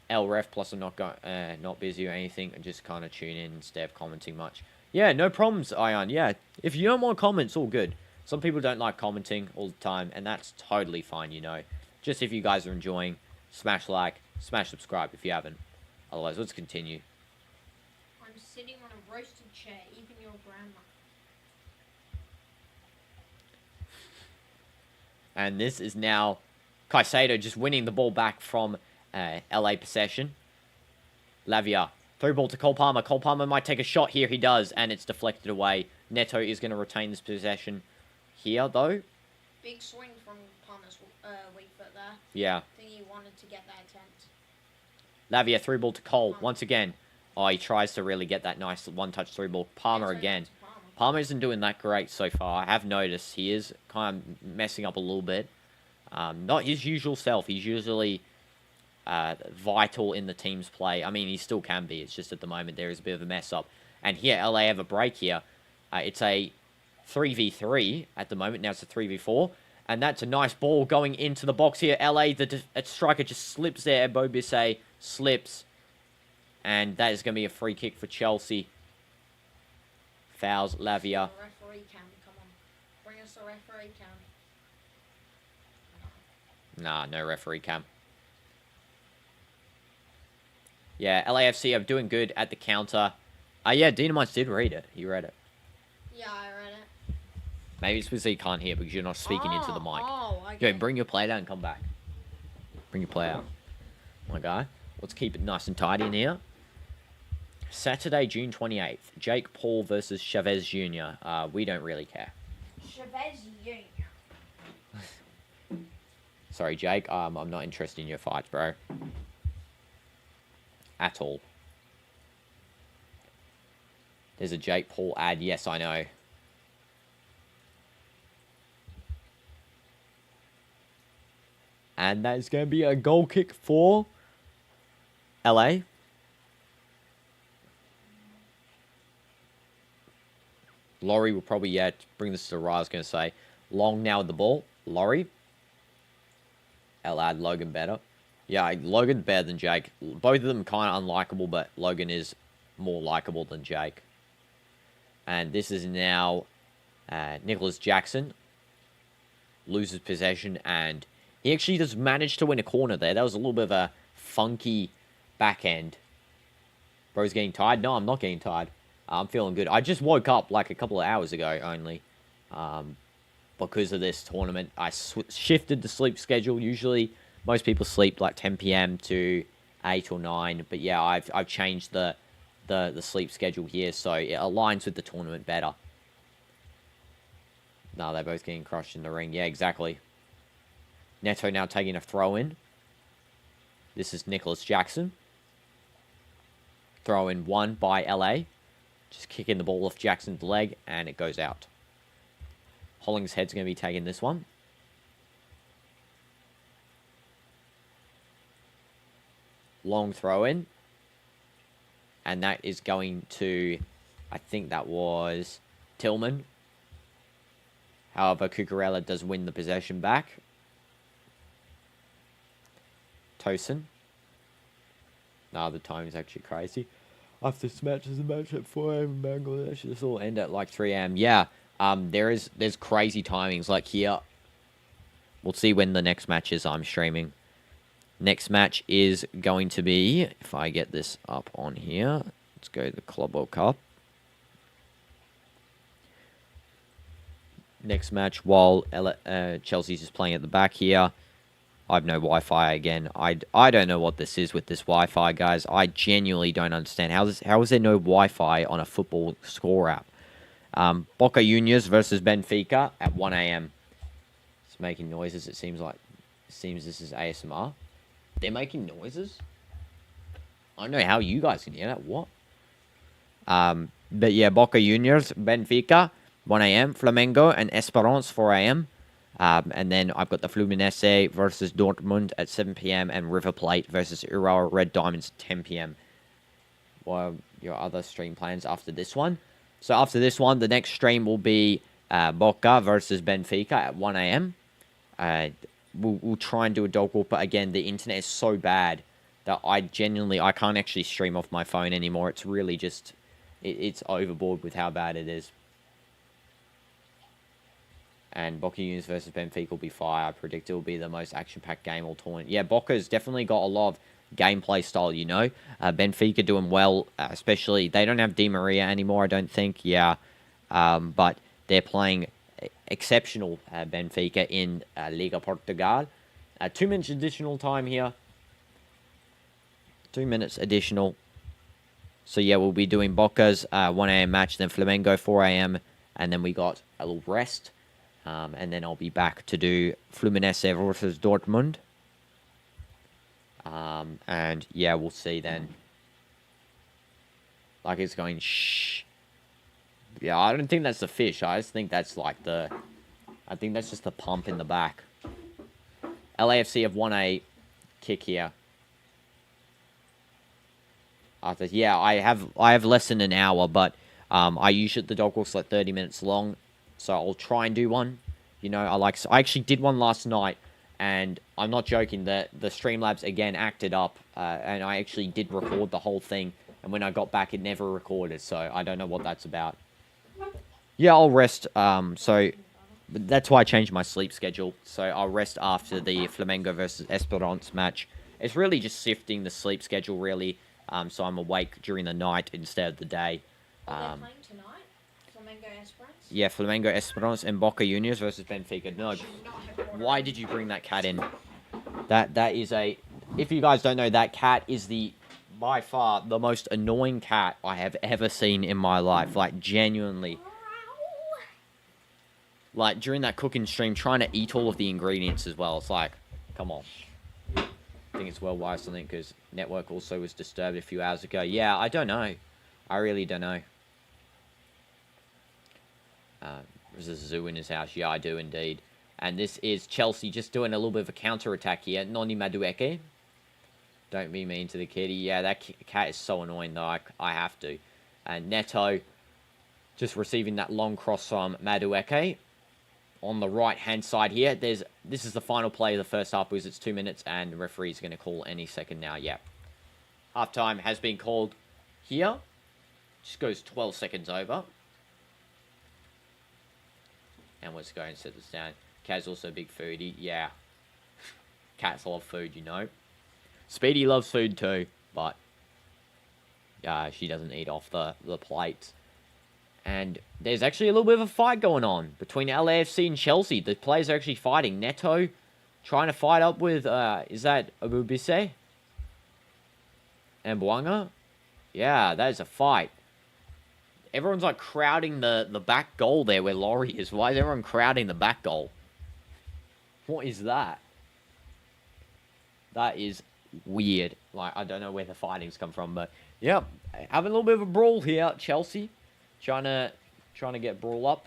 LREF, plus I'm not busy or anything. I just kind of tune in instead of commenting much. Yeah, no problems, Ion. Yeah, if you don't want comments, all good. Some people don't like commenting all the time, and that's totally fine, you know. Just if you guys are enjoying, smash like, smash subscribe if you haven't. Otherwise, let's continue.
I'm sitting on a roasted chair, even your grandma.
And this is now Caicedo just winning the ball back from LA possession. Lavia, through ball to Cole Palmer. Cole Palmer might take a shot here. He does, and it's deflected away. Neto is going to retain this possession here, though.
Big swing from Palmer's weak foot there.
Yeah.
I think he wanted to get that attempt.
Lavia, through ball to Cole once again. Oh, he tries to really get that nice one-touch through ball. Palmer again. Palmer isn't doing that great so far. I have noticed he is kind of messing up a little bit. Not his usual self. He's usually vital in the team's play. I mean, he still can be. It's just at the moment there is a bit of a mess up. And here, LA have a break here. It's a 3v3 at the moment. Now it's a 3v4. And that's a nice ball going into the box here. LA, the striker just slips there. Bobisse slips. And that is going to be a free kick for Chelsea. Fouls Lavia.
Referee cam, come on. Bring us a referee cam.
Nah, no referee cam. Yeah, LAFC are doing good at the counter. Yeah, DinoDoomz did read it. He read it.
Yeah, I read it.
Maybe it's because he can't hear because you're not speaking into the mic.
Okay.
Yo, bring your plate out and come back. Bring your plate out. My guy. Let's keep it nice and tidy in here. Saturday, June 28th. Jake Paul versus Chavez Jr. We don't really care.
Chavez Jr.
Sorry, Jake. I'm not interested in your fights, bro. At all. There's a Jake Paul ad. Yes, I know. And that is going to be a goal kick for LA. Laurie will probably, bring this to Ra. I was going to say. Long now with the ball. Laurie. I'll add Logan better. Yeah, Logan's better than Jake. Both of them kind of unlikable, but Logan is more likable than Jake. And this is now Nicholas Jackson. Loses possession, and he actually just managed to win a corner there. That was a little bit of a funky back end. Bro's getting tired? No, I'm not getting tired. I'm feeling good. I just woke up like a couple of hours ago only. Because of this tournament. I shifted the sleep schedule. Usually, most people sleep like 10 p.m. to 8 or 9. But yeah, I've changed the sleep schedule here, so it aligns with the tournament better. No, they're both getting crushed in the ring. Yeah, exactly. Neto now taking a throw in. This is Nicholas Jackson. Throw in one by LA. Just kicking the ball off Jackson's leg, and it goes out. Hollingshead's going to be taking this one. Long throw in. And that is going to, I think that was Tillman. However, Cucurella does win the possession back. Tosin. Nah, the time is actually crazy. After this match, there's a match at 4 a.m. in Bangladesh. This will end at like 3 a.m. Yeah. There's crazy timings like here. We'll see when the next match is I'm streaming. Next match is going to be, if I get this up on here, let's go to the Club World Cup. Next match while Chelsea's just playing at the back here. I have no Wi-Fi again. I don't know what this is with this Wi-Fi, guys. I genuinely don't understand. How is there no Wi-Fi on a football score app? Boca Juniors versus Benfica at 1 a.m. It's making noises. It seems this is ASMR. They're making noises? I don't know how you guys can hear that. What? But yeah, Boca Juniors, Benfica, 1 a.m. Flamengo and Esperance, 4 a.m. And then I've got the Fluminense versus Dortmund at 7 p.m. and River Plate versus Urawa Red Diamonds, 10 p.m. What are your other stream plans after this one? So after this one, the next stream will be Boca versus Benfica at 1 a.m. We'll try and do a dog walk, but again, the internet is so bad that I can't actually stream off my phone anymore. It's really just, it's overboard with how bad it is. And Boca Juniors versus Benfica will be fire. I predict it will be the most action-packed game all tournament. Yeah, Boca's definitely got a lot of gameplay style, you know. Benfica doing well, especially, they don't have Di Maria anymore, I don't think. Yeah, but they're playing exceptional Benfica in Liga Portugal. 2 minutes additional time here. 2 minutes additional. So yeah, we'll be doing Boca's 1 a.m. match, then Flamengo 4 a.m. And then we got a little rest. And then I'll be back to do Fluminense versus Dortmund. And yeah, we'll see then. Like it's going shh. Yeah, I don't think that's the fish. I just think that's like I think that's just the pump in the back. LAFC have won a kick here. Yeah, I have less than an hour, but I usually the dog walk's like 30 minutes long. So I'll try and do one. You know, I actually did one last night, and I'm not joking. The Streamlabs again acted up, and I actually did record the whole thing. And when I got back, it never recorded. So I don't know what that's about. Yeah, I'll rest. So that's why I changed my sleep schedule. So I'll rest after the Flamengo versus Esperance match. It's really just shifting the sleep schedule, really. So I'm awake during the night instead of the day.
Are they playing tonight? Flamengo Esperance?
Yeah, Flamengo Esperance and Boca Juniors versus Benfica. No, why did you bring that cat in? That is a... If you guys don't know, that cat is by far the most annoying cat I have ever seen in my life. Like, genuinely. Like, during that cooking stream, trying to eat all of the ingredients as well. It's like, come on. I think it's worldwide something because network also was disturbed a few hours ago. Yeah, I don't know. I really don't know. There's a zoo in his house. Yeah, I do indeed. And this is Chelsea just doing a little bit of a counter-attack here. Noni Madueke. Don't be mean to the kitty. Yeah, that cat is so annoying, though. I have to. And Neto just receiving that long cross from Madueke. On the right-hand side here, this is the final play of the first half because it's 2 minutes and the referee's going to call any second now. Yeah. Halftime has been called here. Just goes 12 seconds over. And let's go and set this down. Cat's also a big foodie. Yeah. Cats love food, you know. Speedy loves food too, but she doesn't eat off the plates. And there's actually a little bit of a fight going on between LAFC and Chelsea. The players are actually fighting. Neto trying to fight up with, is that Abubise? And Bwanga? Yeah, that is a fight. Everyone's like crowding the back goal there where Laurie is. Why is everyone crowding the back goal? What is that? That is weird. Like, I don't know where the fighting's come from, but yeah, having a little bit of a brawl here. Chelsea trying to get brawl up.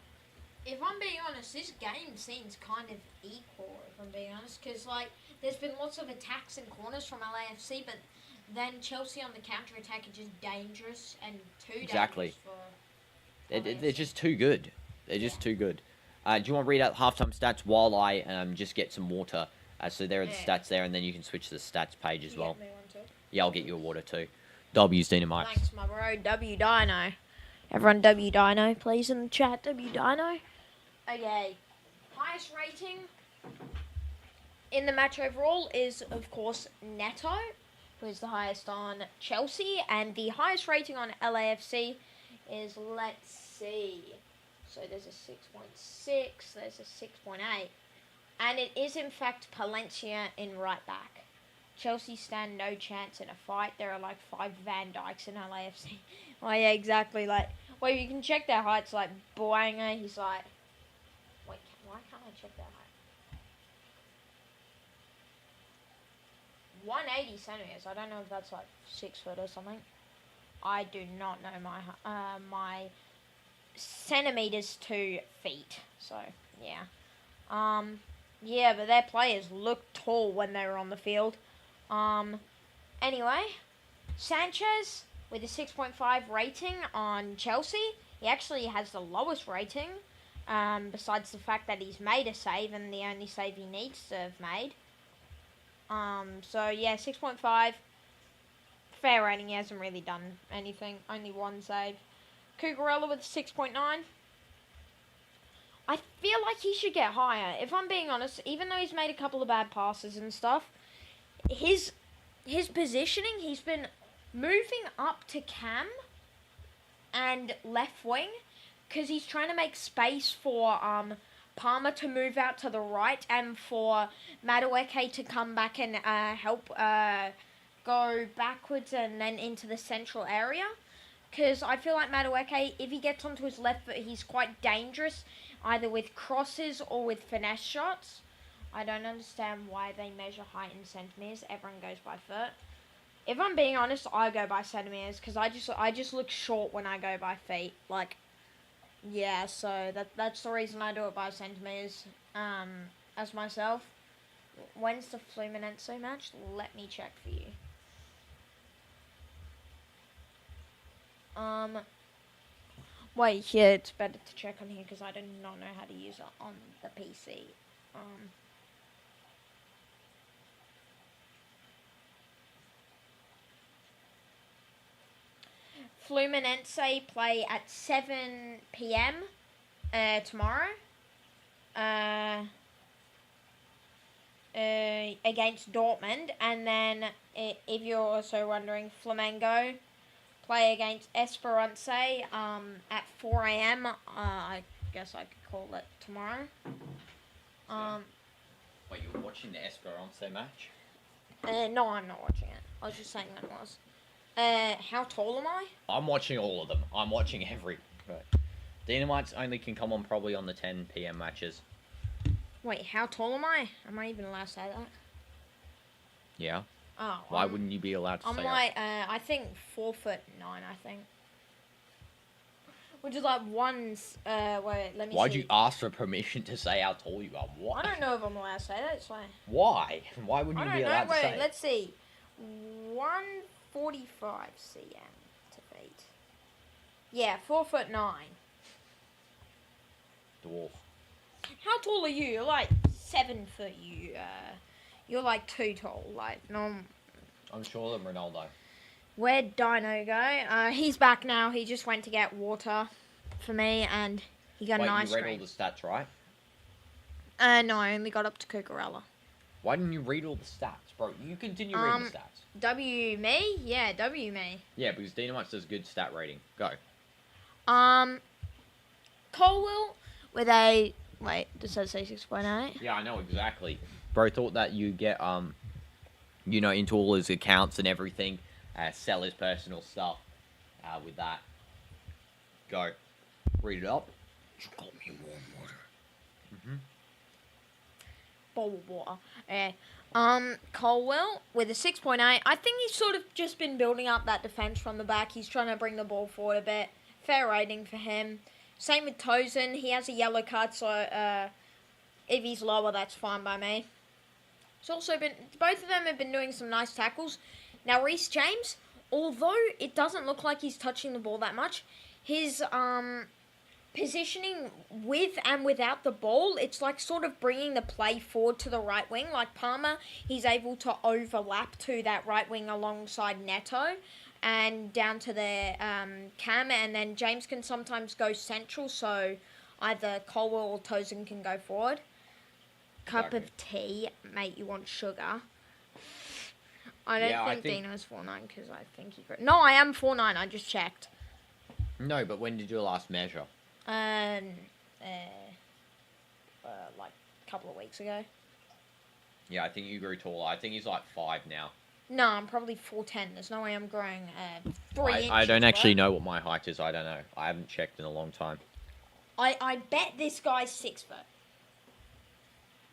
If I'm being honest, this game seems kind of equal, if I'm being honest, because like there's been lots of attacks and corners from LAFC, but then Chelsea on the counter-attack are just dangerous and too dangerous for
They're just too good. They're just too good. Do you want to read out halftime stats while I just get some water? So there are the stats there, and then you can switch to the stats page as well. Yeah, I'll get you a water too. W's Dynamite.
Thanks, my bro. W Dino. Everyone W Dino, please, in the chat. W Dino. Okay. Highest rating in the match overall is, of course, Neto, who is the highest on Chelsea, and the highest rating on LAFC is, let's see. So there's a 6.6, there's a 6.8. And it is, in fact, Palencia in right back. Chelsea stand no chance in a fight. There are like 5 Van Dijks in LAFC. Oh, yeah, exactly. Like, well, you can check their heights. Like, Boanga, he's like... Wait, why can't I check their height? 180 centimeters. I don't know if that's like 6 foot or something. I do not know my centimeters to feet. So, yeah. Yeah, but their players look tall when they were on the field. Anyway, Sanchez with a 6.5 rating on Chelsea. He actually has the lowest rating, besides the fact that he's made a save and the only save he needs to have made. So yeah, 6.5. Fair rating. He hasn't really done anything. Only 1 save. Cucurella with 6.9. I feel like he should get higher. If I'm being honest, even though he's made a couple of bad passes and stuff, his positioning, he's been moving up to cam and left wing because he's trying to make space for Palmer to move out to the right and for Madueke to come back and help go backwards and then into the central area. Because I feel like Madueke, if he gets onto his left foot, he's quite dangerous, either with crosses or with finesse shots. I don't understand why they measure height in centimeters. Everyone goes by foot. If I'm being honest, I go by centimeters because I just look short when I go by feet. Like, yeah, so that's the reason I do it by centimeters. As myself. When's the Fluminense match? Let me check for you. Wait, yeah, it's better to check on here because I do not know how to use it on the PC. Fluminense play at 7 p.m. Tomorrow. Against Dortmund. And then, if you're also wondering, Flamengo play against Esperance at 4 a.m. I guess I could call it tomorrow.
Wait, you're watching the Esperance match?
No, I'm not watching it. I was just saying that it was. How tall am I?
I'm watching all of them. I'm watching every... Right. DinoDoomz only can come on probably on the 10 p.m. matches.
Wait, how tall am I? Am I even allowed to say that?
Yeah.
Oh.
Why wouldn't you be allowed to say that?
I'm like, I think 4'9", I think. Which is like wait, let me see.
Why'd you ask for permission to say how tall you are? What?
I don't know if I'm allowed to say that, it's fine.
Why? Why wouldn't you be allowed to say it?
Let's see. 145 cm to feet. Yeah, 4'9".
Dwarf.
How tall are you? You're like 7 foot. You're like too tall. Like no.
I'm shorter than Ronaldo.
Where'd Dino go? He's back now. He just went to get water for me, and he got an ice cream.
Wait, you read all the stats, right?
No, I only got up to Cucurella.
Why didn't you read all the stats, bro? You continue reading the stats.
W me? Yeah, W me.
Yeah, because DinoDoomz does good stat rating. Go.
Colwell with a... Wait, does that say 6.8?
Yeah, I know exactly. Bro thought that you get, into all his accounts and everything, sell his personal stuff, with that. Go. Read it up. You got me warm water.
Bowl of water. Yeah. Colwell with a 6.8. I think he's sort of just been building up that defense from the back. He's trying to bring the ball forward a bit. Fair rating for him. Same with Tozen. He has a yellow card, so if he's lower, that's fine by me. It's also been... Both of them have been doing some nice tackles. Now, Reece James, although it doesn't look like he's touching the ball that much, his positioning with and without the ball, it's like sort of bringing the play forward to the right wing. Like Palmer, he's able to overlap to that right wing alongside Neto and down to the cam, and then James can sometimes go central, so either Colwell or Tozen can go forward. Cup of tea, mate, you want sugar? I don't think Dino's 4'9", because I think he... No, I am 4'9", I just checked.
No, but when did you last measure?
Like a couple of weeks ago.
Yeah, I think you grew taller. I think he's like 5 now.
No, I'm probably 4'10". There's no way I'm growing 3 inches.
I don't actually know what my height is. I don't know. I haven't checked in a long time.
I bet this guy's 6 foot.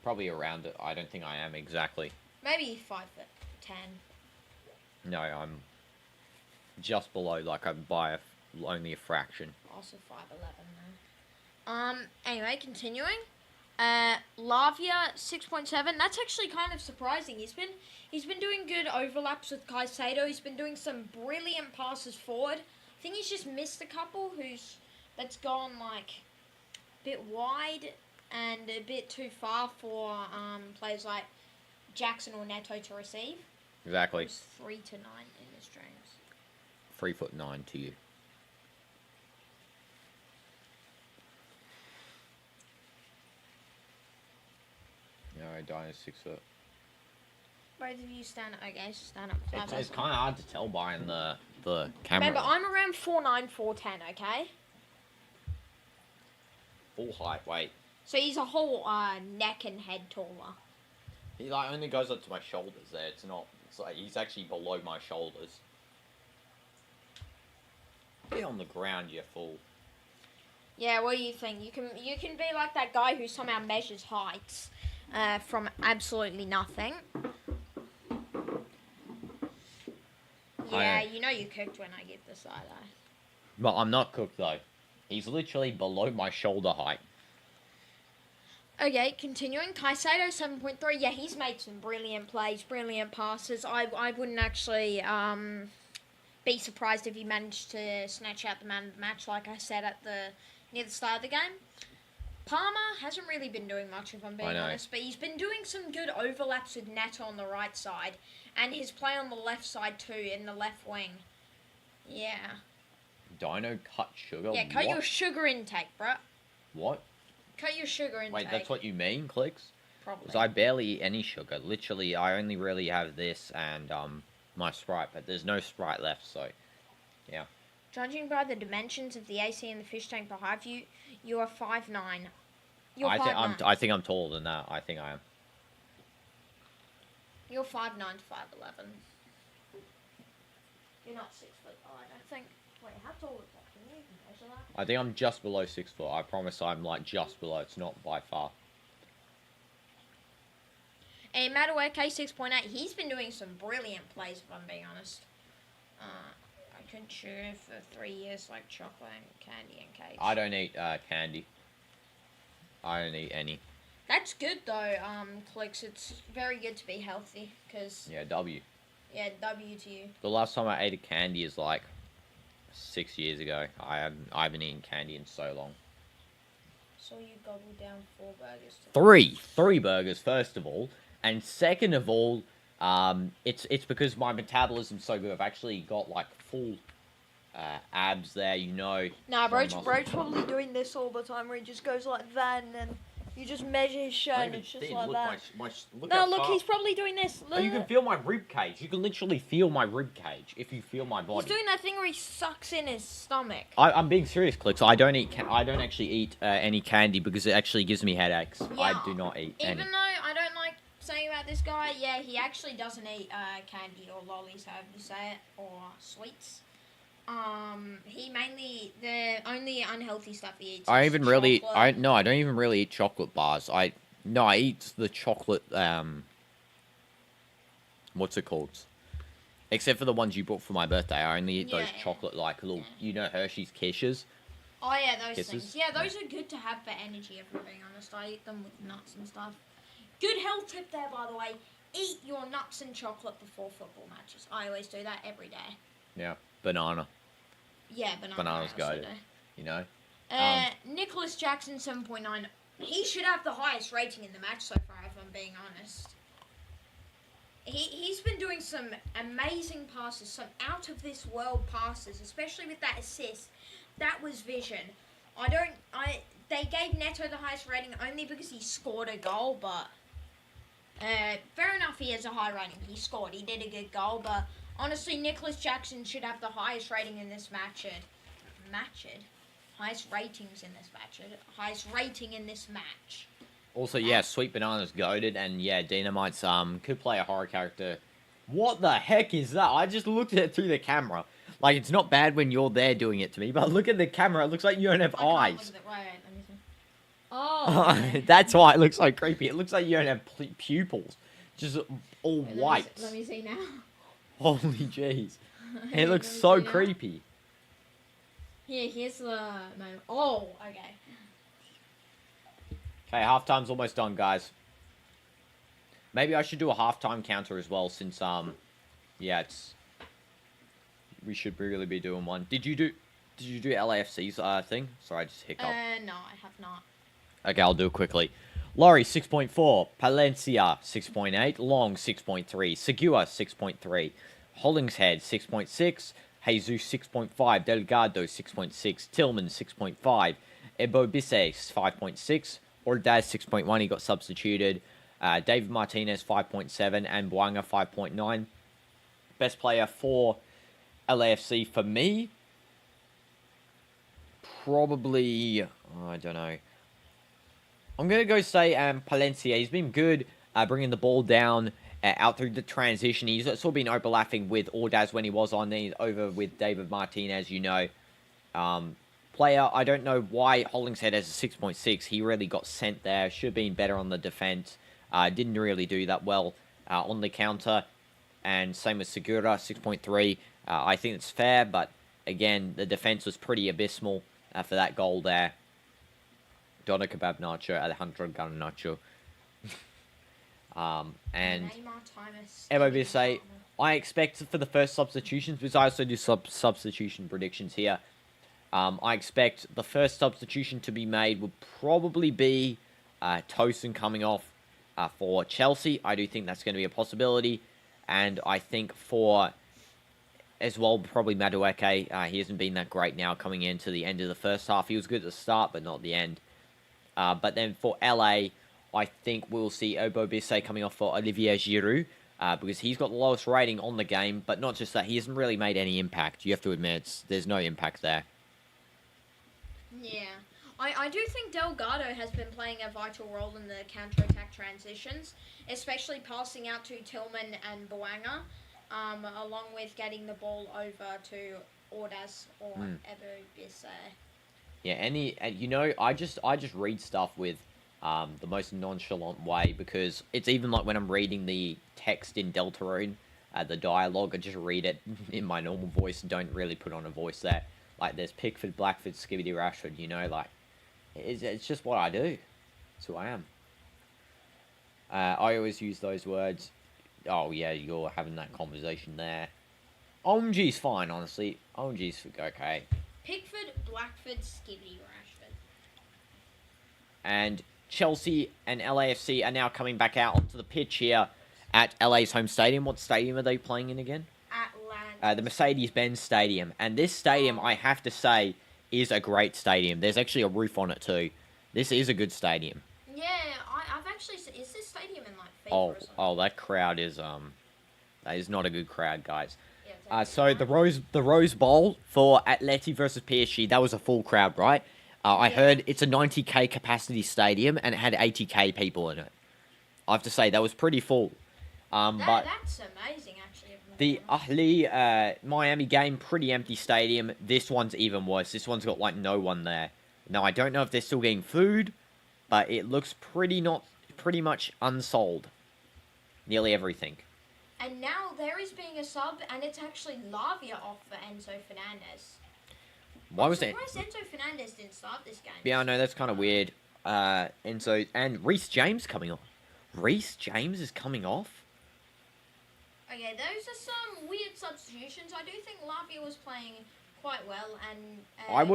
Probably around it. I don't think I am exactly.
Maybe 5'10".
No, I'm just below. Like I'm by only a fraction.
Also 5'11" now. Anyway, continuing. Lavia 6.7. That's actually kind of surprising. He's been doing good overlaps with Caicedo. He's been doing some brilliant passes forward. I think he's just missed a couple that's gone like a bit wide and a bit too far for players like Jackson or Neto to receive.
Exactly.
3 to 9 in this James.
3'9" to you. No, Dino's 6 foot.
Both of you stand up. Okay, stand up.
It's kind of hard to tell by in the camera.
Remember, I'm around 4'9", 4'10", okay?
Full height, wait.
So he's a whole neck and head taller.
He like only goes up to my shoulders there. It's like he's actually below my shoulders. Be on the ground, you fool.
Yeah, what do you think? You can be like that guy who somehow measures heights from absolutely nothing. Yeah, you know you cooked when I give the side eye.
But I'm not cooked though. He's literally below my shoulder height.
Okay, continuing. Caicedo 7.3. Yeah, he's made some brilliant plays, brilliant passes. I wouldn't actually be surprised if he managed to snatch out the man of the match, like I said near the start of the game. Palmer hasn't really been doing much, if I'm being honest, but he's been doing some good overlaps with Neto on the right side, and his play on the left side too, in the left wing. Yeah.
Dino cut sugar?
Yeah, cut your sugar intake, bruh.
What?
Cut your sugar intake.
Wait, that's what you mean, Clicks?
Probably.
Because I barely eat any sugar. Literally, I only really have this and my Sprite, but there's no Sprite left, so yeah.
Judging by the dimensions of the AC and the fish tank behind you, you are 5'9". You're 5'9".
I think I'm taller than that. I think I am.
You're 5'9" to 5'11". You're not 6 foot. Oh, I don't think. Wait, how tall is that? Can you measure that?
I think I'm just below 6 foot. I promise I'm like just below. It's not by far.
And Madueke 6.8. He's been doing some brilliant plays, if I'm being honest. I couldn't chew for 3 years like chocolate and candy and cake.
I don't eat candy. I don't eat any.
That's good though, Clicks. It's very good to be healthy, cause
yeah, W.
Yeah, W to you.
The last time I ate a candy is like 6 years ago. I haven't eaten candy in so long.
So you gobbled down 4 burgers.
Three burgers, first of all, and second of all, it's because my metabolism's so good. I've actually got like full abs there, you know.
Nah, bro's probably doing this all the time, where he just goes like that, and then you just measure his shirt, and it's just like that. Look, he's probably doing this.
Oh, you can feel my rib cage. You can literally feel my rib cage if you feel my body.
He's doing that thing where he sucks in his stomach.
I'm being serious, Clicks. I don't actually eat any candy because it actually gives me headaches.
Yeah,
I do not eat any.
Even though I don't like saying about this guy, yeah, he actually doesn't eat candy or lollies, however you say it, or sweets. The only unhealthy stuff he eats.
I
is
even really,
chocolate.
I don't even really eat chocolate bars. I eat the chocolate, what's it called? Except for the ones you bought for my birthday. I only eat those chocolate, like, little, you know, Hershey's Kisses.
Oh, yeah, those
Kisses?
things. Yeah, those are good to have for energy, if I'm being honest. I eat them with nuts and stuff. Good health tip there, by the way. Eat your nuts and chocolate before football matches. I always do that every day.
Yeah, banana.
Yeah,
Bananas go, you know.
Nicholas Jackson 7.9. He should have the highest rating in the match so far, if I'm being honest. He's been doing some amazing passes, some out of this world passes, especially with that assist. That was vision. They gave Neto the highest rating only because he scored a goal, but fair enough, he has a high rating. He scored. He did a good goal, but honestly, Nicholas Jackson should have the highest rating in this match. Highest ratings in this match. Highest rating in this match.
Also, yeah, Sweet Banana's goated, and yeah, Dynamite's could play a horror character. What the heck is that? I just looked at it through the camera. Like, it's not bad when you're there doing it to me, but look at the camera. It looks like you don't have eyes.
Can't look at right, let me see. Oh. Okay.
That's why it looks so creepy. It looks like you don't have pupils. Just all white.
Let me see now.
Holy jeez. It looks so creepy.
Here's the moment. Oh, okay.
Okay, halftime's almost done, guys. Maybe I should do a halftime counter as well, since yeah, we should really be doing one. Did you do LAFC's thing? Sorry, I just hiccuped.
No, I have not.
Okay, I'll do it quickly. Laurie 6.4, Palencia 6.8, Long 6.3, Segura 6.3, Hollingshead 6.6, Jesus 6.5, Delgado 6.6, Tillman 6.5, Ebo Bisse 5.6, Ordaz 6.1, he got substituted, David Martinez 5.7, and Buanga 5.9. Best player for LAFC for me, probably, I don't know. I'm going to go say Palencia. He's been good bringing the ball down out through the transition. He's sort of been overlapping with Ordaz when he was on there, over with David Martinez, you know. Player, I don't know why Hollingshead has a 6.6. He really got sent there. Should have been better on the defense. Didn't really do that well on the counter. And same with Segura, 6.3. I think it's fair, but again, the defense was pretty abysmal for that goal there. Donna Kebab Nacho, Alejandro Garnacho. And MOBSA, I expect for the first substitutions, because I also do substitution predictions here. I expect the first substitution to be made would probably be Tosin coming off for Chelsea. I do think that's going to be a possibility. And I think for, as well, probably Madueke. He hasn't been that great now coming into the end of the first half. He was good at the start, but not the end. But then for LA, I think we'll see Obo Bisse coming off for Olivier Giroud, because he's got the lowest rating on the game, but not just that, he hasn't really made any impact. You have to admit, there's no impact there.
Yeah. I do think Delgado has been playing a vital role in the counter-attack transitions, especially passing out to Tillman and Buanga, along with getting the ball over to Ordaz or Ebo Bisse.
Yeah, you know, I just read stuff with the most nonchalant way, because it's even like when I'm reading the text in Deltarune, the dialogue, I just read it in my normal voice and don't really put on a voice there. Like, there's Pickford, Blackford, Skibbity, Rashford, you know, like, it's just what I do. It's who I am. I always use those words. Oh, yeah, you're having that conversation there. OMG's fine, honestly. OMG's okay.
Pickford, Blackford, Skibbity, Rashford.
And Chelsea and LAFC are now coming back out onto the pitch here at LA's home stadium. What stadium are they playing in again?
Atlanta.
The Mercedes-Benz Stadium. And this stadium, I have to say, is a great stadium. There's actually a roof on it too. This is a good stadium.
Yeah, I've actually... Is this stadium in, like, FIFA or something?
Oh, that crowd is... That is not a good crowd, guys. Yeah, so the Rose Bowl for Atleti versus PSG, that was a full crowd, right? I heard it's a 90k capacity stadium and it had 80k people in it. I have to say, that was pretty full. But
that's amazing, actually.
The Ahly Miami game, pretty empty stadium. This one's even worse. This one's got like no one there. Now, I don't know if they're still getting food, but it looks pretty much unsold. Nearly everything.
And now there is being a sub, and it's actually Lavia off for Enzo Fernandez.
Why was it?
Enzo Fernandez didn't start this game.
Yeah, I know, that's kind of weird. Enzo and Reece James coming off. Reece James is coming off?
Okay, those are some weird substitutions. I do think Lavia was playing quite well, and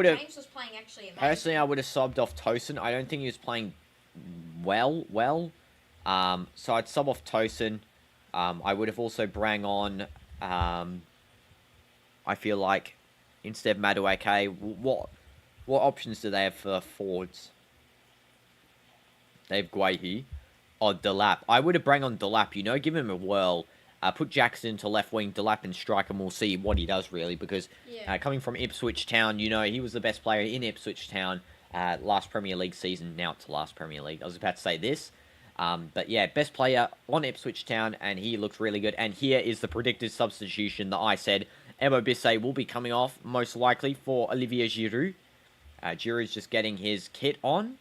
James was playing actually amazing.
Personally, I would have subbed off Tosin. I don't think he was playing well. So I'd sub off Tosin. I would have also bring on, I feel like, instead of Madueke, what options do they have for forwards? They have Guehi or DELAP. I would have bring on DELAP, you know, give him a whirl. Put Jackson to left wing, DELAP and strike, and we'll see what he does, really, because coming from Ipswich Town, you know, he was the best player in Ipswich Town last Premier League season. Now it's last Premier League. I was about to say this. But yeah, best player on Ipswich Town, and he looks really good. And here is the predicted substitution that I said. Emo Bissé will be coming off, most likely, for Olivier Giroud. Giroud's just getting his kit on.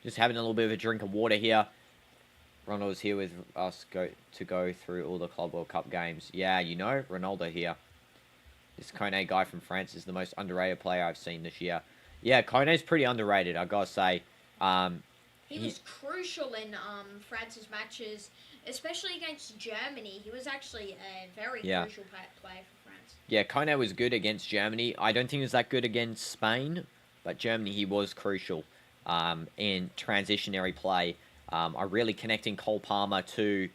Just having a little bit of a drink of water here. Ronaldo's here with us to go through all the Club World Cup games. Yeah, you know, Ronaldo here. This Kone guy from France is the most underrated player I've seen this year. Yeah, Kone's pretty underrated, I gotta say.
He was crucial in France's matches, especially against Germany. He was actually a very crucial player for France.
Yeah, Kone was good against Germany. I don't think he was that good against Spain, but Germany, he was crucial in transitionary play. Really connecting Cole Palmer to...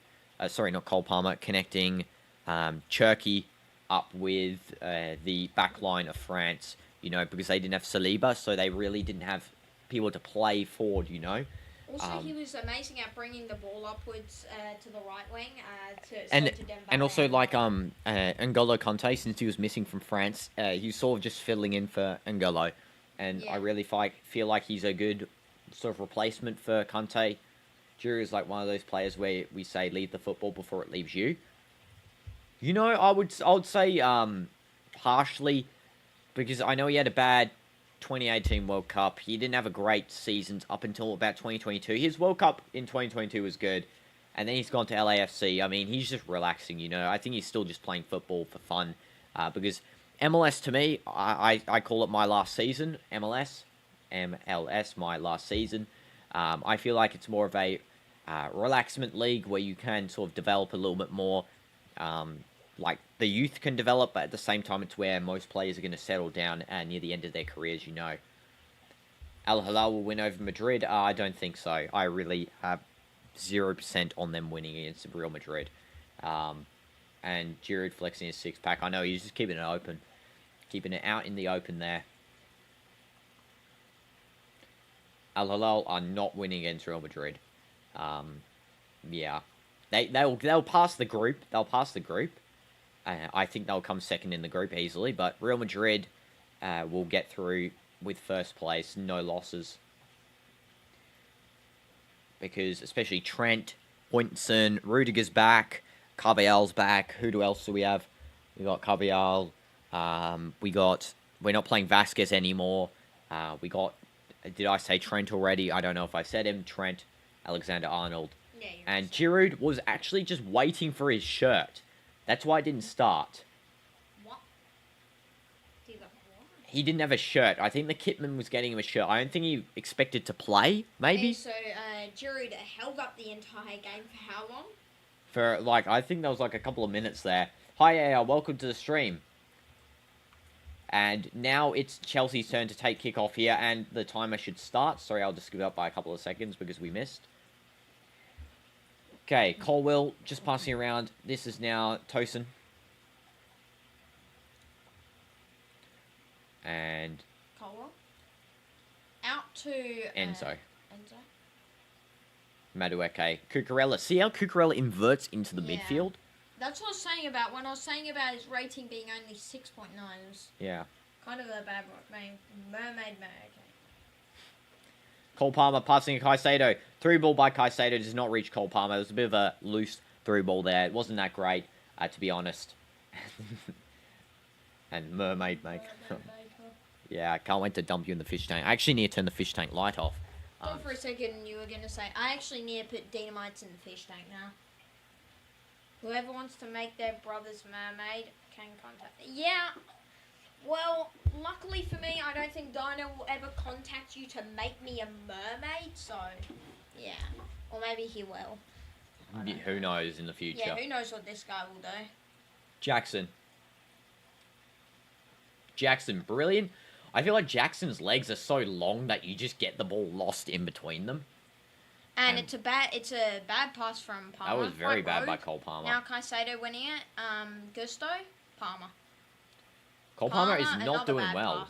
sorry, not Cole Palmer. Connecting Cherki up with the back line of France, you know, because they didn't have Saliba, so they really didn't have people to play forward, you know.
Also, he was amazing at bringing the ball upwards to the right wing.
And also, like, N'Golo Kanté, since he was missing from France, he was sort of just fiddling in for N'Golo. And I really feel like he's a good sort of replacement for Kanté. Giroud is like one of those players where we say leave the football before it leaves you. You know, I would say partially, because I know he had a bad 2018 World Cup. He didn't have a great season up until about 2022. His World Cup in 2022 was good, and then he's gone to LAFC. I mean, he's just relaxing, you know. I think he's still just playing football for fun, because MLS, to me, I call it my last season. MLS, my last season. I feel like it's more of a relaxment league where you can sort of develop a little bit more. Like, the youth can develop, but at the same time, it's where most players are going to settle down near the end of their careers, you know. Al Hilal will win over Madrid? I don't think so. I really have 0% on them winning against Real Madrid. And Giroud flexing his six-pack. I know, he's just keeping it open. Keeping it out in the open there. Al Hilal are not winning against Real Madrid. Yeah. They'll pass the group. They'll pass the group. I think they'll come second in the group easily, but Real Madrid will get through with first place, no losses. Because especially Trent, Poinson, Rudiger's back, Carvalhal's back. Who else do we have? We got Carvalhal. We're not playing Vasquez anymore. Did I say Trent already? I don't know if I said him. Trent, Alexander-Arnold.
Yeah,
and Giroud was actually just waiting for his shirt. That's why it didn't start.
What?
He didn't have a shirt. I think the kitman was getting him a shirt. I don't think he expected to play, maybe.
Okay, so Giroud held up the entire game for how long?
For, like, I think there was, like, a couple of minutes there. Hi, welcome to the stream. And now it's Chelsea's turn to take kickoff here, and the timer should start. Sorry, I'll just give it up by a couple of seconds because we missed. Okay, Colwell just passing around. This is now Tosin. And
Colwell. Out to
Enzo. Madueke. Cucurella. See how Cucurella inverts into the midfield?
That's what I was saying about when I was saying about his rating being only 6.9.
Yeah.
Kind of a bad mermaid.
Cole Palmer passing to Caicedo. Through ball by Caicedo does not reach Cole Palmer. There was a bit of a loose through ball there. It wasn't that great, to be honest. And mermaid make. Yeah, I can't wait to dump you in the fish tank. I actually need to turn the fish tank light off.
Thought for a second you were going to say, I actually need to put DinoDoomz in the fish tank now. Whoever wants to make their brother's mermaid can contact me. Yeah. Well, luckily for me, I don't think Dino will ever contact you to make me a mermaid, so, yeah. Or maybe he will.
Who knows in the future.
Yeah, who knows what this guy will do.
Jackson, brilliant. I feel like Jackson's legs are so long that you just get the ball lost in between them.
And it's a bad pass from Palmer.
That was very bad by Cole Palmer.
Now Caicedo winning it. Gusto, Palmer.
Cole Palmer is not doing well.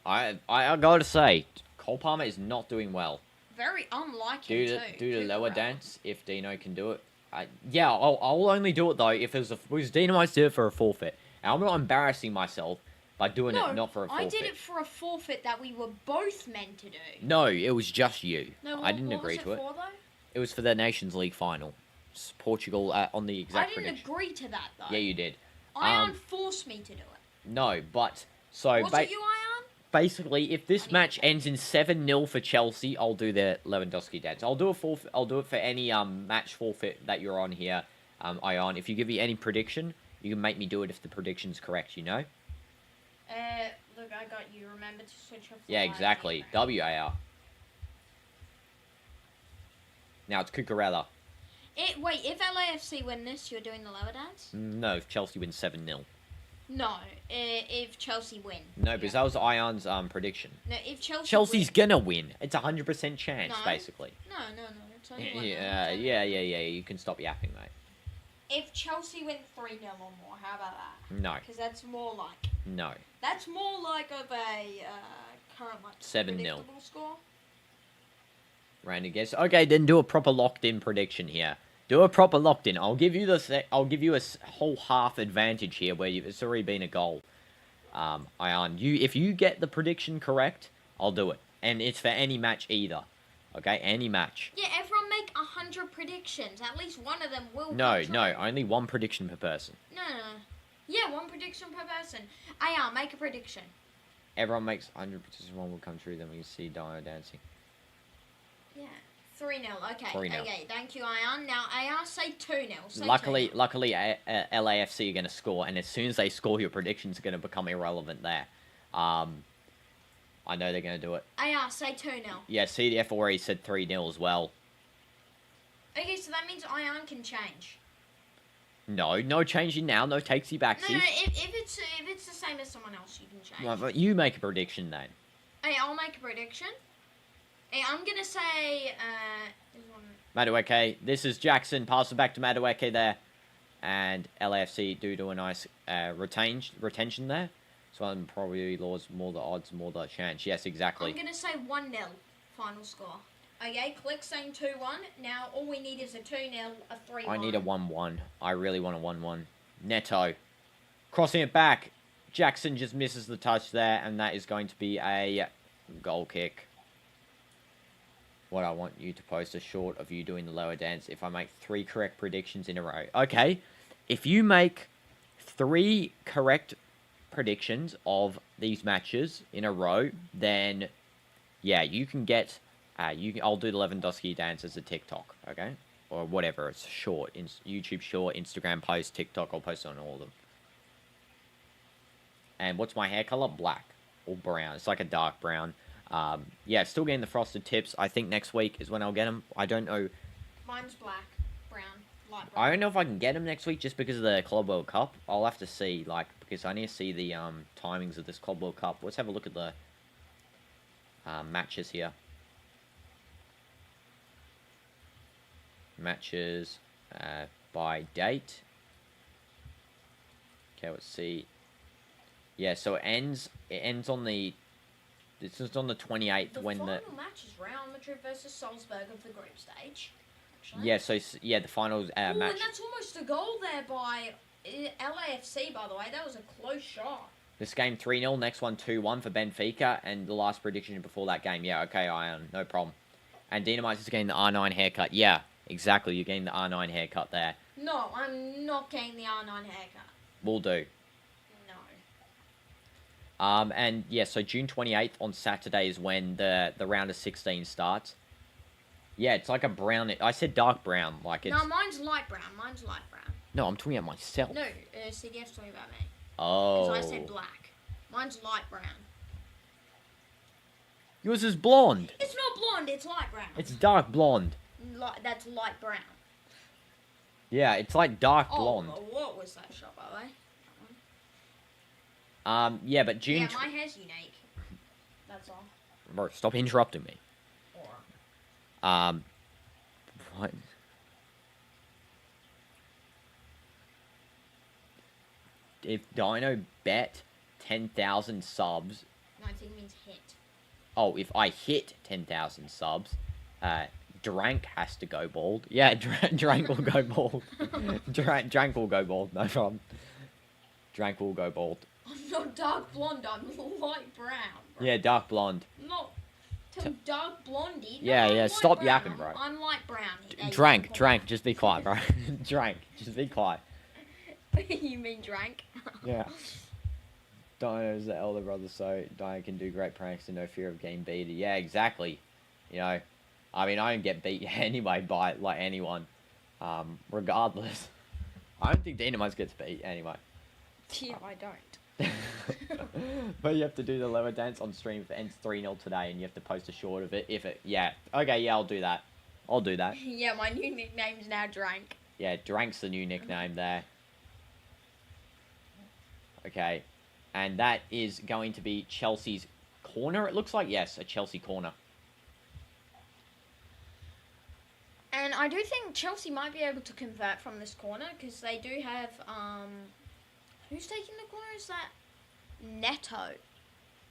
I gotta say, Cole Palmer is not doing well.
Very unlike him too.
Do the lower dance if Dino can do it. Yeah, I'll only do it though if it was Dino might do it for a forfeit. And I'm not embarrassing myself By doing it not for a forfeit.
I did it for a forfeit that we were both meant to do.
No, it was just you.
No,
I didn't agree to it.
For, though?
It was for the Nations League final. It's Portugal on the exact prediction.
I didn't agree to that, though.
Yeah, you did.
Ion forced me to do it.
No, but... So
Was it you, Ion?
Basically, if this match ends in 7-0 for Chelsea, I'll do the Lewandowski dance. I'll do it for any match forfeit that you're on here, Ion. If you give me any prediction, you can make me do it if the prediction's correct, you know?
Look, I got you. Remember to switch off the
Yeah, exactly. WAR. Now it's Cucurella.
Wait, if LAFC win this, you're doing the lower dance?
No, if Chelsea wins 7-0.
No, if Chelsea win.
No, because that was Ion's prediction.
No, if
Chelsea's gonna win. It's 100% chance, basically.
No. It's only
Yeah. You can stop yapping, mate.
If Chelsea win 3-0 or more, how about that?
No.
Because that's more like...
No.
That's more like of a current, like,
7-0
score.
Random guess. Okay, then do a proper locked-in prediction here. Do a proper locked-in. I'll give you a whole half advantage here where it's already been a goal. Ion, if you get the prediction correct, I'll do it. And it's for any match either. Okay, any match.
Yeah, everyone make 100 predictions. At least one of them will.
No, only one prediction per person.
No. Yeah, one prediction per person. Ion, make a prediction.
Everyone makes 100 predictions. One will come true. Then we can see Dino dancing.
Yeah. 3-0. Okay.
3-0.
Okay. Thank you, Ion. Now, Ion, say 2-0.
Luckily, LAFC are going to score, and as soon as they score, your predictions are going to become irrelevant there. I know they're going to do it.
Ion, say 2-0.
Yeah, CDF already said 3-0 as well.
Okay, so that means Ion can change.
No changing now. No takesy backsies.
No. If it's the same as someone else, you can change.
Well, but you make a prediction then.
Hey, I'll make a prediction. Hey, I'm gonna say,
Madueke, this is Jackson. Pass it back to Madueke there. And LAFC do a nice retention there. So I'm probably lures more the odds, more the chance. Yes, exactly.
I'm gonna say 1-0 final score. Okay, click saying 2-1. Now all we need is a 2-0, a 3-1.
I need a 1-1. I really want a 1-1. Neto. Crossing it back. Jackson just misses the touch there, and that is going to be a goal kick. What I want you to post a short of you doing the lower dance if I make 3 correct predictions in a row. Okay, if you make 3 correct predictions of these matches in a row, then yeah, you can get I'll do the Lewandowski dance as a TikTok, okay, or whatever. It's short, YouTube short, Instagram post, TikTok. I'll post on all of them. And what's my hair color? Black or brown. It's like a dark brown. Yeah, still getting the frosted tips. I think next week is when I'll get them. I don't know.
Mine's black, brown, light brown.
I don't know if I can get them next week just because of the Club World Cup. I'll have to see, because I need to see the timings of this Club World Cup. Let's have a look at the matches here. Matches by date. Okay, let's see. Yeah, so it ends on the... This is on the 28th
the
when the...
final match is Real Madrid versus Salzburg of the group stage. Actually.
Yeah, so, yeah, the finals match...
and that's almost a goal there by LAFC, by the way. That was a close shot.
This game 3-0, next one 2-1 for Benfica, and the last prediction before that game. Yeah, okay, Ion, no problem. And DinoDoomz is getting the R9 haircut. Yeah, exactly, you're getting the R9 haircut there.
No, I'm not getting the R9 haircut.
Will do. And yeah, so June 28th on Saturday is when the round of 16 starts. Yeah, it's like a brown. I said dark brown, like it's.
No, mine's light brown.
No, I'm talking about myself.
No, CDF's talking about me.
Oh.
Because I said black. Mine's light brown.
Yours is blonde.
It's not blonde. It's light brown.
It's dark blonde.
That's light brown.
Yeah, it's like dark blonde.
Oh, what was that shot, by the way?
Yeah, but June...
Yeah, my hair's unique. That's all.
Bro, stop interrupting me. What? If Dino bet 10,000 subs...
No, I think it means hit.
Oh, if I hit 10,000 subs, Drank has to go bald. Yeah, Drank will go bald. Drank will go bald, no problem. Drank will go bald.
not dark blonde. I'm light brown. Bro.
Yeah, dark blonde.
Not dark blondie. No,
Yeah. Stop
brown.
yapping, bro.
I'm light brown.
Drank. Just be quiet, bro. Drank. Just be quiet.
You mean drank?
Yeah. Dino's the elder brother, so Dino can do great pranks and no fear of getting beaten. Yeah, exactly. You know, I mean, I don't get beat anyway by, like, anyone. Regardless. I don't think DinoDoomz gets beat anyway.
Yeah, I don't.
But you have to do the lower dance on stream if it ends 3-0 today, and you have to post a short of it. Yeah. Okay, yeah, I'll do that.
Yeah, my new nickname's now Drank.
Yeah, Drank's the new nickname there. Okay. And that is going to be Chelsea's corner, it looks like. Yes, a Chelsea corner.
And I do think Chelsea might be able to convert from this corner, because they do have, who's taking the corner? Is that Neto?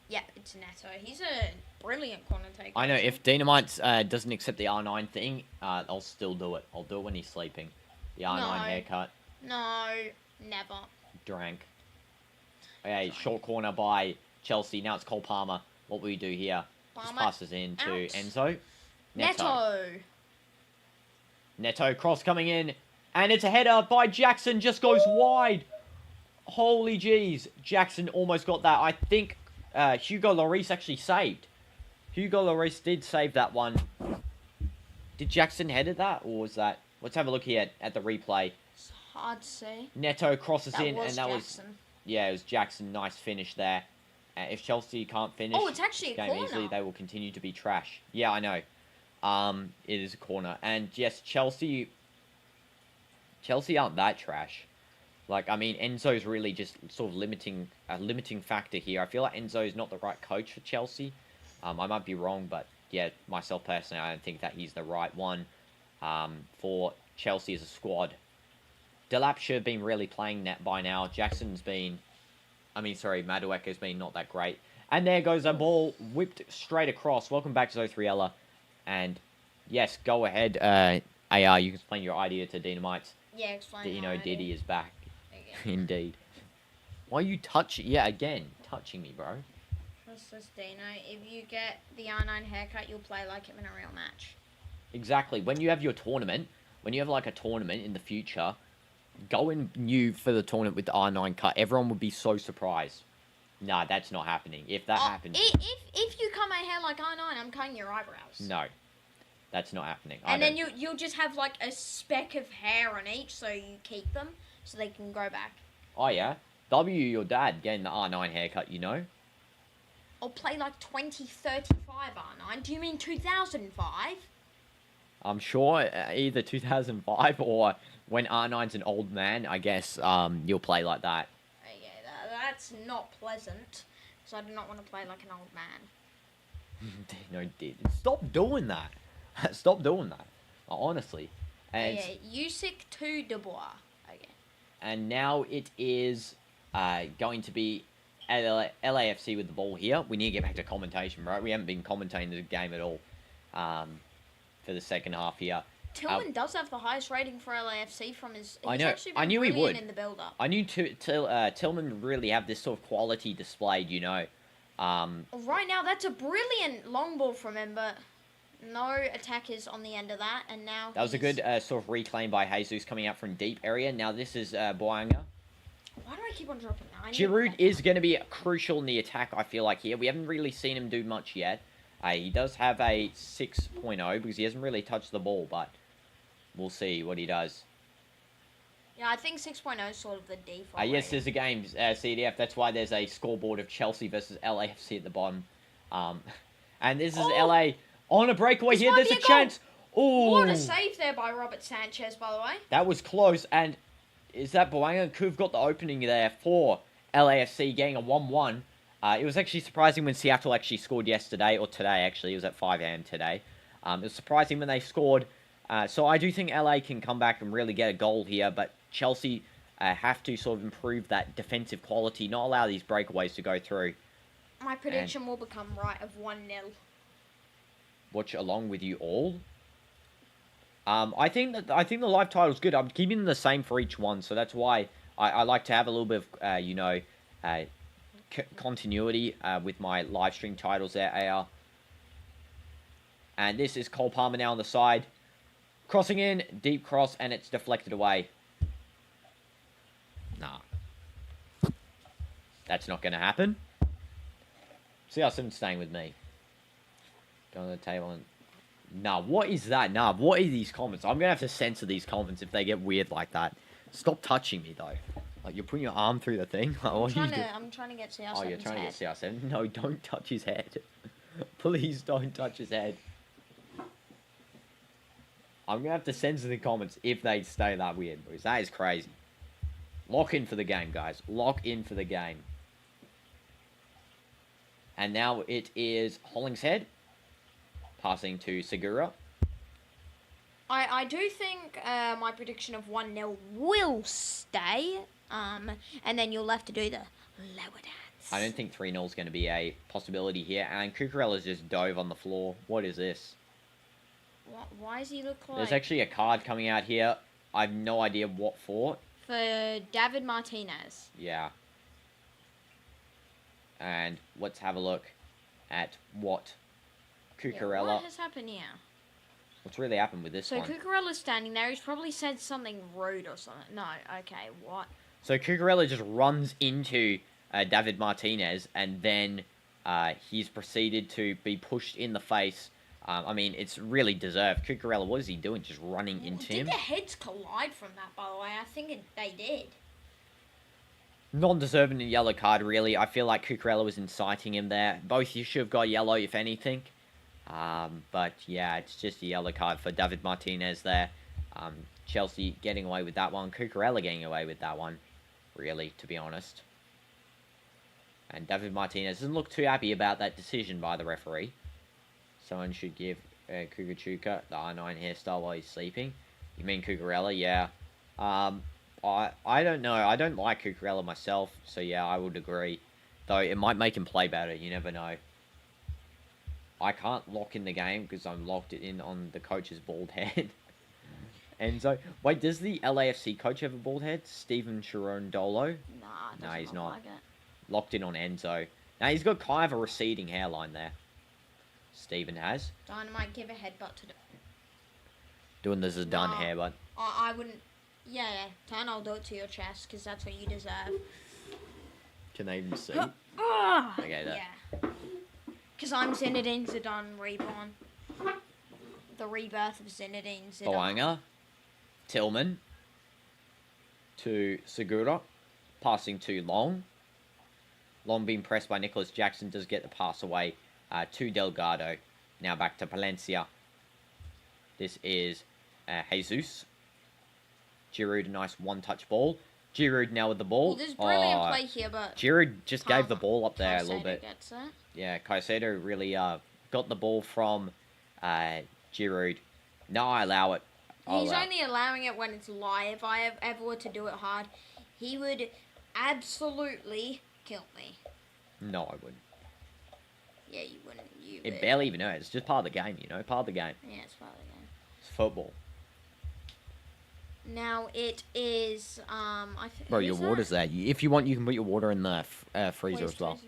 Yep, it's Neto. He's a brilliant corner taker.
I know, if DinoDoomz doesn't accept the R9 thing, I'll still do it. I'll do it when he's sleeping. The R9 haircut.
No, never.
Drank. Okay, short corner by Chelsea. Now it's Cole Palmer. What will you do here? Just passes in to Enzo. Neto cross coming in. And it's a header by Jackson. Just goes wide. Holy jeez. Jackson almost got that. I think Hugo Lloris actually saved. Hugo Lloris did save that one. Did Jackson headed that? Or was that... Let's have a look here at the replay.
It's hard to say.
Neto crosses in. And that
Jackson.
Yeah, it was Jackson. Nice finish there. If Chelsea can't finish
it's actually a corner.
easily, they will continue to be trash. Yeah, I know. It is a corner. And yes, Chelsea aren't that trash. Like, I mean, Enzo's really just sort of a limiting factor here. I feel like Enzo is not the right coach for Chelsea. I might be wrong, but yeah, myself personally, I don't think that he's the right one for Chelsea as a squad. DELAP should have been really playing that by now. Madueka's been not that great. And there goes a ball whipped straight across. Welcome back to Zo3ella. And yes, go ahead. AR, you can explain your idea to DinoDoomz.
Yeah, explain my idea.
Diddy is back.
Again.
Indeed. Why are you touching me, bro?
Trust us, Dino. If you get the R9 haircut, you'll play like him in a real match.
Exactly. When you have your tournament, like a tournament in the future, go in new for the tournament with the R9 cut. Everyone would be so surprised. Nah, that's not happening. If that happens...
If you cut my hair like R9, I'm cutting your eyebrows.
No. That's not happening.
And then you'll just have like a speck of hair on each, so you keep them, so they can grow back.
Oh, yeah? Your dad getting the R9 haircut, you know?
I'll play like 2035 R9. Do you mean 2005?
I'm sure either 2005 or when R9's an old man, I guess you'll play like that.
Okay, that's not pleasant, because I do not want to play like an old man.
Stop doing that. Stop doing that. Honestly. And
Usyk to Dubois. Okay.
And now it is going to be LAFC with the ball here. We need to get back to commentation, right? We haven't been commentating the game at all for the second half here.
Tillman does have the highest rating for LAFC from his...
I know. I knew he would.
In the build-up.
I knew Tillman really have this sort of quality displayed, you know.
Right now, that's a brilliant long ball from him, but no attackers on the end of that, and now
that was a good sort of reclaim by Jesus coming out from deep area. Now this is Boanga.
Why do I keep on dropping that?
Giroud is going to be crucial in the attack, I feel like, here. We haven't really seen him do much yet. He does have a 6.0 because he hasn't really touched the ball, but we'll see what he does.
Yeah, I think 6.0 is sort of the default.
Yes, there's a game, CDF. That's why there's a scoreboard of Chelsea versus LAFC at the bottom. And this is LA on a breakaway here. There's a chance. Oh,
what a save there by Robert Sanchez, by the way.
That was close. And is that Boanga could have got the opening there for LAFC getting a 1-1. It was actually surprising when Seattle actually scored yesterday, or today actually. It was at 5 a.m. today. It was surprising when they scored. So I do think LA can come back and really get a goal here, but Chelsea have to sort of improve that defensive quality, not allow these breakaways to go through.
My prediction will become right of 1-0.
Watch along with you all. I think the live title is good. I'm keeping them the same for each one, so that's why I like to have a little bit of continuity with my live stream titles there, AR. And this is Cole Palmer now on the side. Crossing in, deep cross, and it's deflected away. Nah. That's not going to happen. CR7 staying with me. Go on the table and... Nah, what is that? Nah, what are these comments? I'm going to have to censor these comments if they get weird like that. Stop touching me, though. Like, you're putting your arm through the thing. Like,
I'm trying to get CR7's
Oh, you're trying
head.
to get CR7? No, don't touch his head. Please don't touch his head. I'm going to have to censor the comments if they stay that weird, boys. That is crazy. Lock in for the game, guys. Lock in for the game. And now it is Hollingshead. Passing to Segura.
I do think my prediction of 1-0 will stay. And then you'll have to do the lower dance.
I don't think 3-0 is going to be a possibility here. And Cucurella's just dove on the floor. What is this?
Why does he look like...
There's actually a card coming out here. I have no idea what for.
For David Martinez.
Yeah. And let's have a look at what Cucurella...
Yeah, what has happened here?
What's really happened with this one?
So Cucurella's standing there. He's probably said something rude or something. No, okay, what?
So Cucurella just runs into David Martinez, and then he's proceeded to be pushed in the face. I mean, it's really deserved. Cucurella, what is he doing? Just running into him?
Did their heads collide from that, by the way? I think they did.
Non-deserving a yellow card, really. I feel like Cucurella was inciting him there. Both you should have got yellow, if anything. But, yeah, it's just a yellow card for David Martinez there. Chelsea getting away with that one. Cucurella getting away with that one, really, to be honest. And David Martinez doesn't look too happy about that decision by the referee. Someone should give Cucuchuka the R9 hairstyle while he's sleeping. You mean Cucurella? Yeah. I don't know. I don't like Cucurella myself, so yeah, I would agree. Though it might make him play better. You never know. I can't lock in the game because I'm locked in on the coach's bald head. And so, wait, does the LAFC coach have a bald head? Steven Chirondolo?
Nah, he's not. Like it.
Locked in on Enzo. Now, he's got kind of a receding hairline there. Steven has.
Dynamite, give a headbutt to...
Doing the Zidane hairbutt.
I wouldn't... Yeah, Tan, I'll do it to your chest, because that's what you deserve.
Can they even see? Okay, that.
Yeah. Because I'm Zinedine Zidane reborn. The rebirth of Zinedine Zidane.
Boanga. Tillman. To Segura. Passing to Long. Long being pressed by Nicholas Jackson. Does get the pass away to Delgado. Now back to Palencia. This is Jesus. Giroud, a nice one-touch ball. Giroud now with the ball.
Well, there's brilliant play here, but...
Giroud just gave the ball up there a little bit.
Gets it.
Yeah, Caicedo really got the ball from Giroud. No, I allow it.
He's only allowing it when it's live. If I ever were to do it hard, he would absolutely kill me.
No, I wouldn't.
Yeah, you wouldn't.
It barely even hurts. It's just part of the game, you know? Part of the game.
Yeah, it's part of the game.
It's football.
Now it is, I think...
Bro, your water's there. If you want, you can put your water in the freezer as well.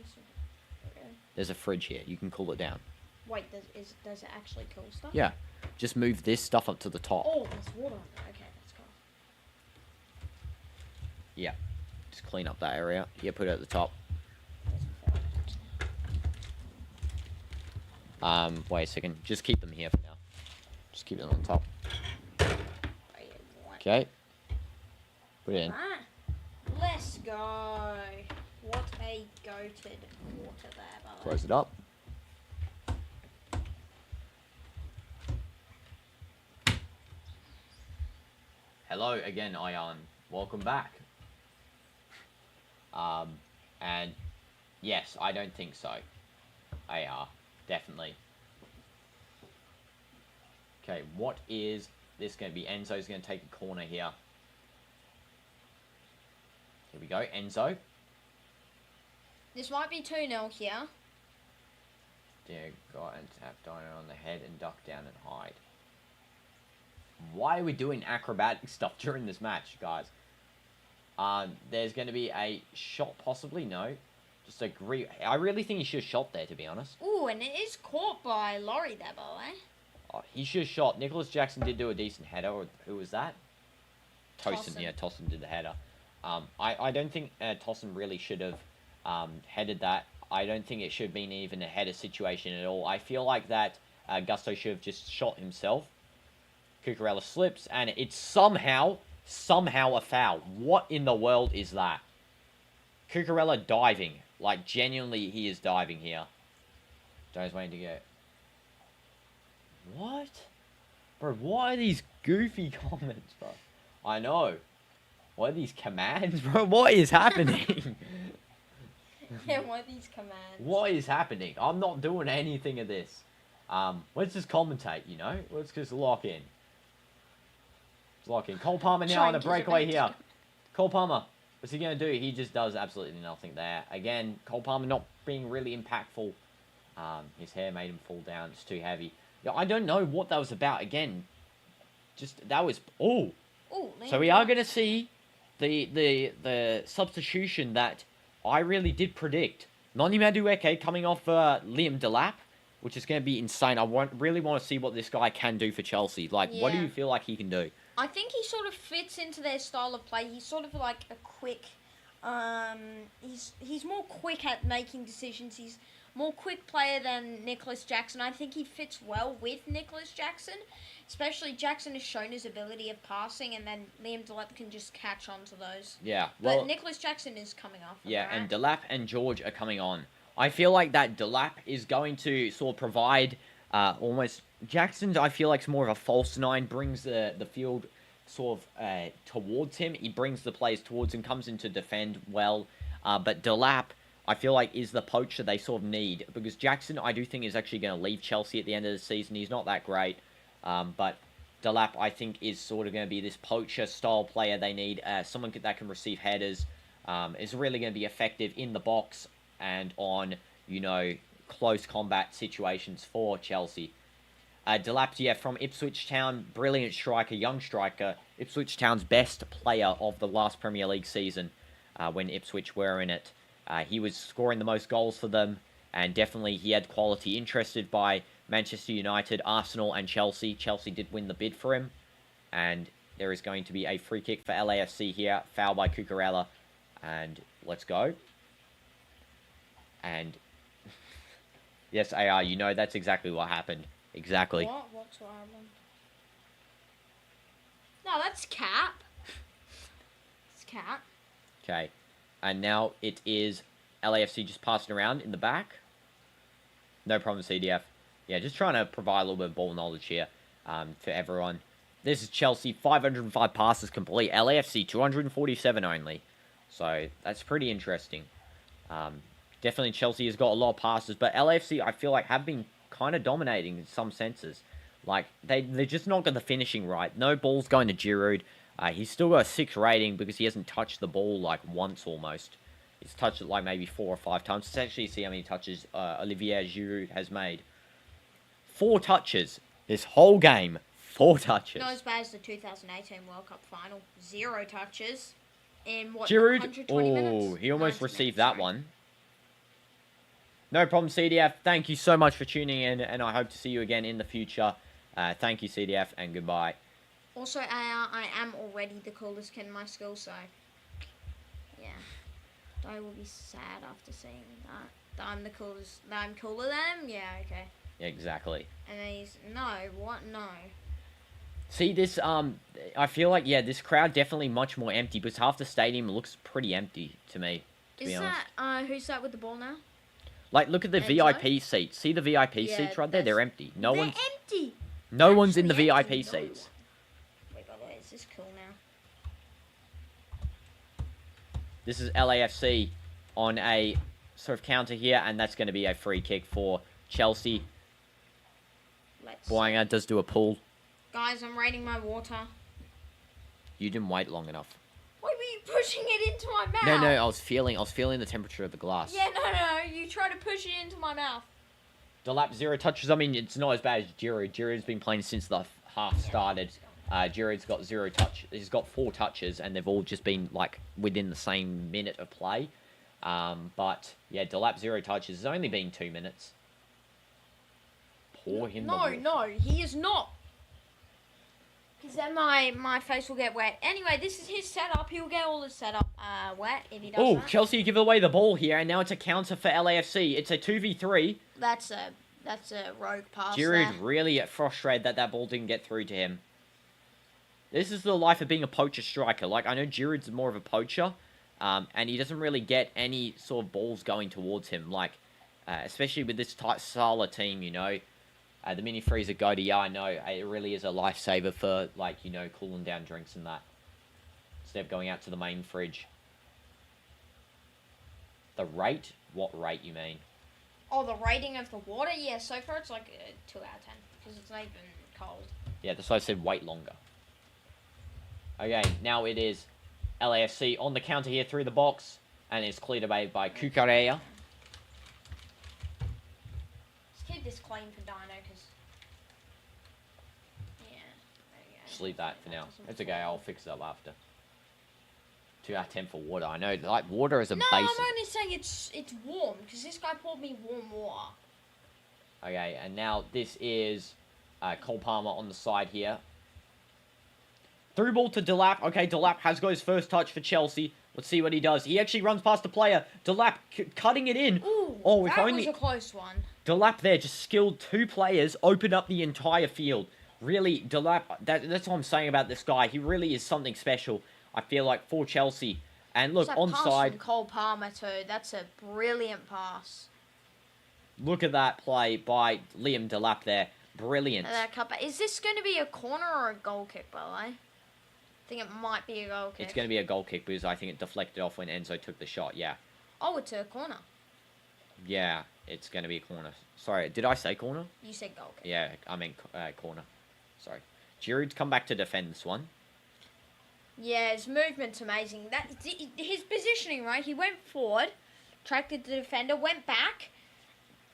There's a fridge here. You can cool it down.
Wait, does it actually cool stuff?
Yeah. Just move this stuff up to the top.
Oh, there's water on there. Okay, that's cool.
Yeah. Just clean up that area. Yeah, put it at the top. Wait a second. Just keep them here for now. Just keep them on top. Okay. Put it in.
Let's go. What a goated water there, by the way.
Close it up. Hello again, Ion. Welcome back. And yes, I don't think so. AR, definitely. Okay, what is this going to be? Enzo's going to take a corner here. Here we go, Enzo.
This might be 2-0 here.
There, go and tap Dino on the head and duck down and hide. Why are we doing acrobatic stuff during this match, guys? There's going to be a shot, possibly. No. Just agree. I really think he should have shot there, to be honest.
Ooh, and it is caught by Laurie there, by the way.
Oh, he should have shot. Nicholas Jackson did do a decent header. Or who was that? Tossin. Yeah, Tossin did the header. I don't think Tossin really should have headed that. I don't think it should have been even a header situation at all. I feel like that Gusto should have just shot himself. Cucurella slips, and it's somehow a foul. What in the world is that? Cucurella diving. Like, genuinely, he is diving here. Joe's waiting to get... What? Bro, what are these goofy comments, bro? I know. What are these commands, bro? What is happening?
Yeah, what are these commands?
What is happening? I'm not doing anything of this. Let's just commentate, you know? Let's just lock in. Let's lock in. Cole Palmer now on a breakaway here. Cole Palmer. What's he going to do? He just does absolutely nothing there. Again, Cole Palmer not being really impactful. His hair made him fall down. It's too heavy. Yeah, I don't know what that was about. Again, just, that was... Oh! So we are going to see the substitution that I really did predict. Noni Madueke coming off Liam DELAP, which is going to be insane. I really want to see what this guy can do for Chelsea. Like, what do you feel like he can do?
I think he sort of fits into their style of play. He's sort of like a quick... he's more quick at making decisions. He's more quick player than Nicholas Jackson. I think he fits well with Nicholas Jackson. Especially Jackson has shown his ability of passing, and then Liam DELAP can just catch on to those.
Yeah, well...
But Nicholas Jackson is coming off.
Yeah, and DELAP and George are coming on. I feel like that DELAP is going to sort of provide almost... Jackson, I feel like, is more of a false nine, brings the field sort of towards him. He brings the players towards him, comes in to defend well. But DELAP, I feel like, is the poacher they sort of need. Because Jackson, I do think, is actually going to leave Chelsea at the end of the season. He's not that great. But DELAP, I think, is sort of going to be this poacher-style player they need. Someone that can receive headers. Is really going to be effective in the box and on, you know, close combat situations for Chelsea. DELAP, yeah, from Ipswich Town, brilliant striker, young striker. Ipswich Town's best player of the last Premier League season when Ipswich were in it. He was scoring the most goals for them, and definitely he had quality. Interested by Manchester United, Arsenal, and Chelsea. Chelsea did win the bid for him, and there is going to be a free kick for LAFC here. Foul by Cucurella, and let's go. And yes, AR, you know that's exactly what happened. Exactly.
What's what happened? No, that's Cap. It's Cap.
Okay. And now it is LAFC just passing around in the back. No problem, CDF. Yeah, just trying to provide a little bit of ball knowledge here for everyone. This is Chelsea, 505 passes complete. LAFC, 247 only. So, that's pretty interesting. Definitely Chelsea has got a lot of passes, but LAFC, I feel like, have been kind of dominating in some senses. Like, they're just not got the finishing right. No ball's going to Giroud. He's still got a 6 rating because he hasn't touched the ball, like, once almost. He's touched it, like, maybe 4 or 5 times. Let's actually see how many touches Olivier Giroud has made. 4 touches. This whole game, 4 touches.
Not as bad as the 2018 World Cup final. 0 touches in, what,
Giroud,
120 minutes?
Oh, he almost received that one. No problem, CDF. Thank you so much for tuning in, and I hope to see you again in the future. Thank you, CDF, and goodbye.
Also, I am already the coolest kid in my school, so yeah. I will be sad after seeing that I'm the coolest. That I'm cooler than him. Yeah, okay.
Exactly.
And then he's no.
See this. I feel like this crowd definitely much more empty, because half the stadium looks pretty empty to me. To be honest.
Who's that with the ball now?
Like, look at the VIP seats. See the VIP seats right there? They're empty.
They're empty.
No one's in the VIP seats.
Wait, by the way, is this cool now?
This is LAFC on a sort of counter here, and that's going to be a free kick for Chelsea. Boanga does do a pull.
Guys, I'm rating my water.
You didn't wait long enough.
Why were you pushing it into my mouth?
No, I was feeling the temperature of the glass.
Yeah, no, you tried to push it into my mouth.
DELAP 0 touches. I mean, it's not as bad as Giroud. Giroud's been playing since the half started. Giroud's got 0 touch. He's got 4 touches, and they've all just been like within the same minute of play. But, yeah, DELAP 0 touches. It's only been 2 minutes. Pour him
No, he is not. Because then my face will get wet. Anyway, this is his setup. He'll get all his setup wet if he does that.
Chelsea give away the ball here, and now it's a counter for LAFC. It's a 2v3.
That's a rogue pass.
Giroud really frustrated that ball didn't get through to him. This is the life of being a poacher striker. Like, I know Giroud's more of a poacher, and he doesn't really get any sort of balls going towards him. Like, especially with this tight style of team, you know. The mini freezer go to, yeah, I know, it really is a lifesaver for, like, you know, cooling down drinks and that. Instead of going out to the main fridge. The rate? What rate you mean?
Oh, the rating of the water? Yeah, so far it's like a 2 out of 10. Because it's not even cold.
Yeah, that's why I said wait longer. Okay, now it is LAFC on the counter here through the box. And it's cleared away by Cucurella.
Keep this clean for Dino, because, yeah, there you go.
Just leave that for now. It's okay, I'll fix it up after. 2 out of 10 for water. I know, like, water is a basic.
No, I'm only saying it's warm, because this guy poured me warm water.
Okay, and now this is Cole Palmer on the side here. Through ball to DELAP. Okay, DELAP has got his first touch for Chelsea. Let's see what he does. He actually runs past the player. DELAP cutting it in.
Ooh,
if
that
only
was a close one.
DELAP there just skilled 2 players, opened up the entire field. Really, DELAP, that's what I'm saying about this guy. He really is something special, I feel like, for Chelsea. And look, onside.
Cole Palmer too. That's a brilliant pass.
Look at that play by Liam DELAP there. Brilliant.
Is this going to be a corner or a goal kick, by the way? I think it might be a goal kick.
It's going to be a goal kick because I think it deflected off when Enzo took the shot, yeah.
Oh, it's a corner.
Yeah, it's going to be a corner. Sorry, did I say corner?
You said goal kick.
Yeah, I meant corner. Sorry. Giroud's come back to defend this one.
Yeah, his movement's amazing. His positioning, right? He went forward, attracted the defender, went back,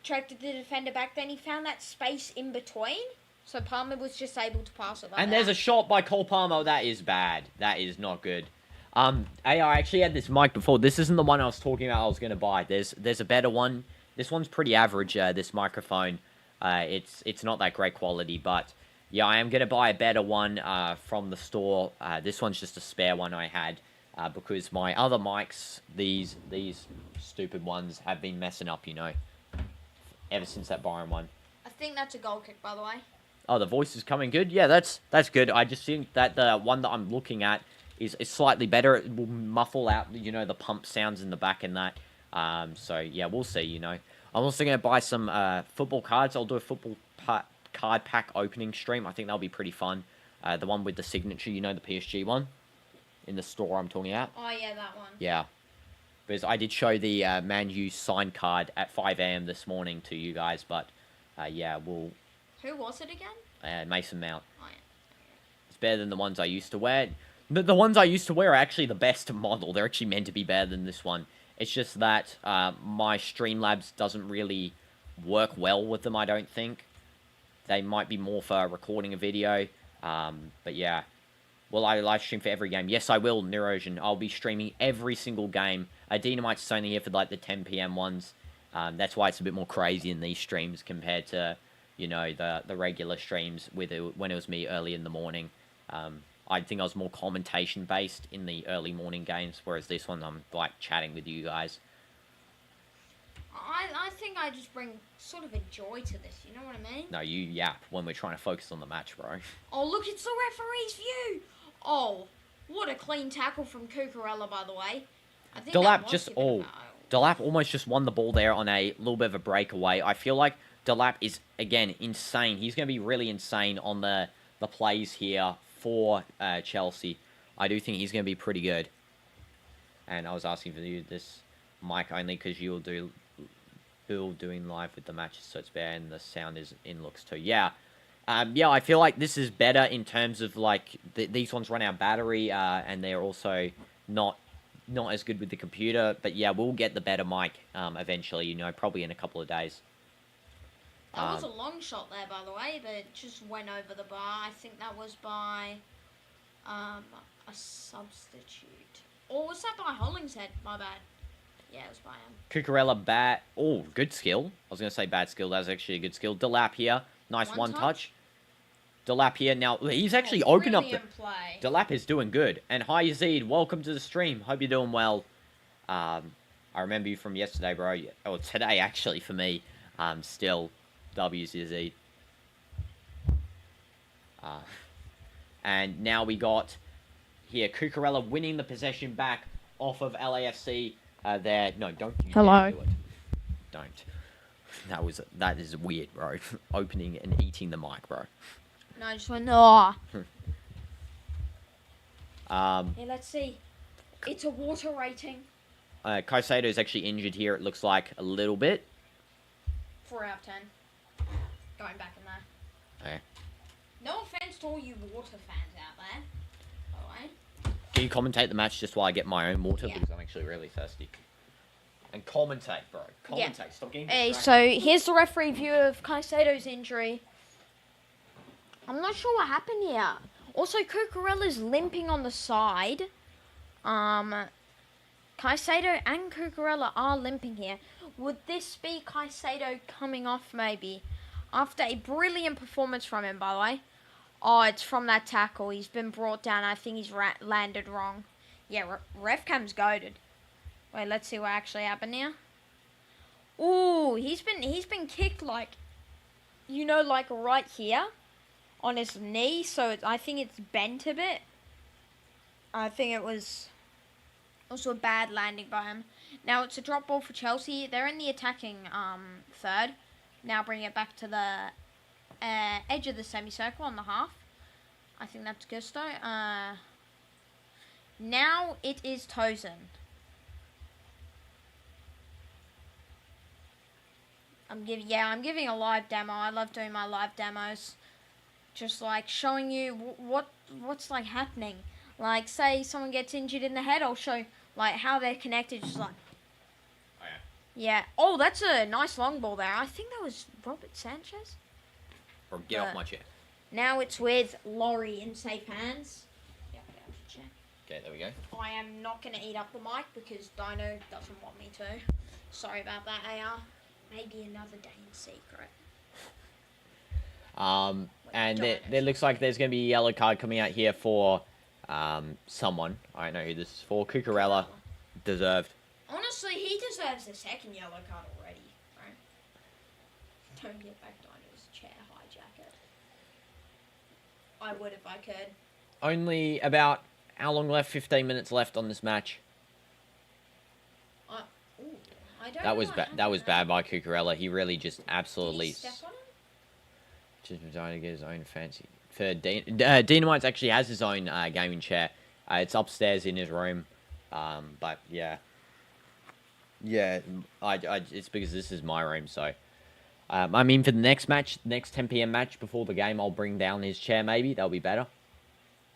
attracted the defender back, then he found that space in between. So Palmer was just able to pass it like
And there's a shot by Cole Palmer. That is bad. That is not good. I actually had this mic before. This isn't the one I was talking about I was going to buy. There's a better one. This one's pretty average, this microphone. It's not that great quality, but yeah, I am going to buy a better one from the store. This one's just a spare one I had because my other mics, these stupid ones, have been messing up, you know, ever since that Byron one.
I think that's a goal kick, by the way.
Oh, the voice is coming good? Yeah, that's good. I just think that the one that I'm looking at is slightly better. It will muffle out, you know, the pump sounds in the back and that. So, yeah, we'll see, you know. I'm also going to buy some football cards. I'll do a football card pack opening stream. I think that'll be pretty fun. The one with the signature, you know, the PSG one. In the store I'm talking about.
Oh, yeah, that one.
Yeah. Because I did show the Man U signed card at 5 a.m. this morning to you guys. But, yeah, we'll...
Who was it again?
Mason Mount.
Oh, yeah.
It's better than the ones I used to wear. The ones I used to wear are actually the best model. They're actually meant to be better than this one. It's just that my Streamlabs doesn't really work well with them, I don't think. They might be more for recording a video. But yeah. Will I live stream for every game? Yes, I will, Neurosion. I'll be streaming every single game. Dynamite's only here for like the 10 p.m. ones. That's why it's a bit more crazy in these streams compared to... you know, the regular streams when it was me early in the morning. I think I was more commentation-based in the early morning games, whereas this one, I'm, like, chatting with you guys.
I think I just bring sort of a joy to this, you know what I mean?
No, you yap when we're trying to focus on the match, bro.
Oh, look, it's the referee's view! Oh, what a clean tackle from Cucurella, by the way. I think
DELAP almost just won the ball there on a little bit of a breakaway. I feel like DELAP is, again, insane. He's going to be really insane on the plays here for Chelsea. I do think he's going to be pretty good. And I was asking for you this mic only because you'll doing live with the matches, so it's better, and the sound is in looks too. Yeah. Yeah, I feel like this is better in terms of, like, these ones run out of battery, and they're also not as good with the computer. But yeah, we'll get the better mic eventually, you know, probably in a couple of days.
That was a long shot there, by the way, that just went over the bar. I think that was by a substitute. Or was that by Hollingshead? My bad. Yeah, it was by him.
Cucurella, bad. Oh, good skill. I was going to say bad skill. That was actually a good skill. DELAP here. Nice one touch. DELAP here. Now, he's actually opened up the...
Play.
DELAP is doing good. And hi, Yazid. Welcome to the stream. Hope you're doing well. I remember you from yesterday, bro. Or today, actually, for me. Still, W's Yazid. And now we got here Cucurella winning the possession back off of LAFC. There, no, don't.
Hello.
Do it. Don't. That is weird, bro. Opening and eating the mic, bro.
No, I just went no.
Hey,
let's see. It's a water rating.
Caicedo is actually injured here. It looks like a little bit.
4 out of 10. Going back in there.
Okay.
No offense to all you water fans out there, by the way.
Can you commentate the match just while I get my own water? Because I'm actually really thirsty. And commentate, bro. Commentate. Yeah. Stop getting distracted.
So here's the referee view of Caicedo's injury. I'm not sure what happened here. Also, Cucurella's limping on the side. Caicedo and Cucurella are limping here. Would this be Caicedo coming off maybe? After a brilliant performance from him, by the way. Oh, it's from that tackle. He's been brought down. I think he's landed wrong. Yeah, Refcam's goated. Wait, let's see what actually happened here. Ooh, he's been kicked like, like right here on his knee. So I think it's bent a bit. I think it was also a bad landing by him. Now it's a drop ball for Chelsea. They're in the attacking third. Now bring it back to the edge of the semicircle on the half. I think that's Gusto. Now it is Tosin. I'm giving a live demo. I love doing my live demos. Just like showing you what's like happening. Like say someone gets injured in the head, I'll show like how they're connected. Just like.
Oh yeah.
Yeah. Oh, that's a nice long ball there. I think that was Robert Sanchez.
Or get off my chair.
Now it's with Laurie in safe hands. Yeah, get off the chair.
Okay, there we go.
I am not going to eat up the mic because Dino doesn't want me to. Sorry about that, AR. Maybe another day in secret.
And there looks like there's going to be a yellow card coming out here for someone. I don't know who this is for. Cucurella. Deserved.
Honestly, he deserves the second yellow card already, right? Don't get back Dino's chair, hijack it. I would if I could.
Only about how long left? 15 minutes left on this match. That was bad by Cucurella. He really just absolutely.
Did he step on him?
Just trying to get his own fancy. For DinoDoomz actually has his own gaming chair. It's upstairs in his room. But yeah, it's because this is my room. So, I mean, for the next match, next 10 p.m. match before the game, I'll bring down his chair. Maybe that'll be better.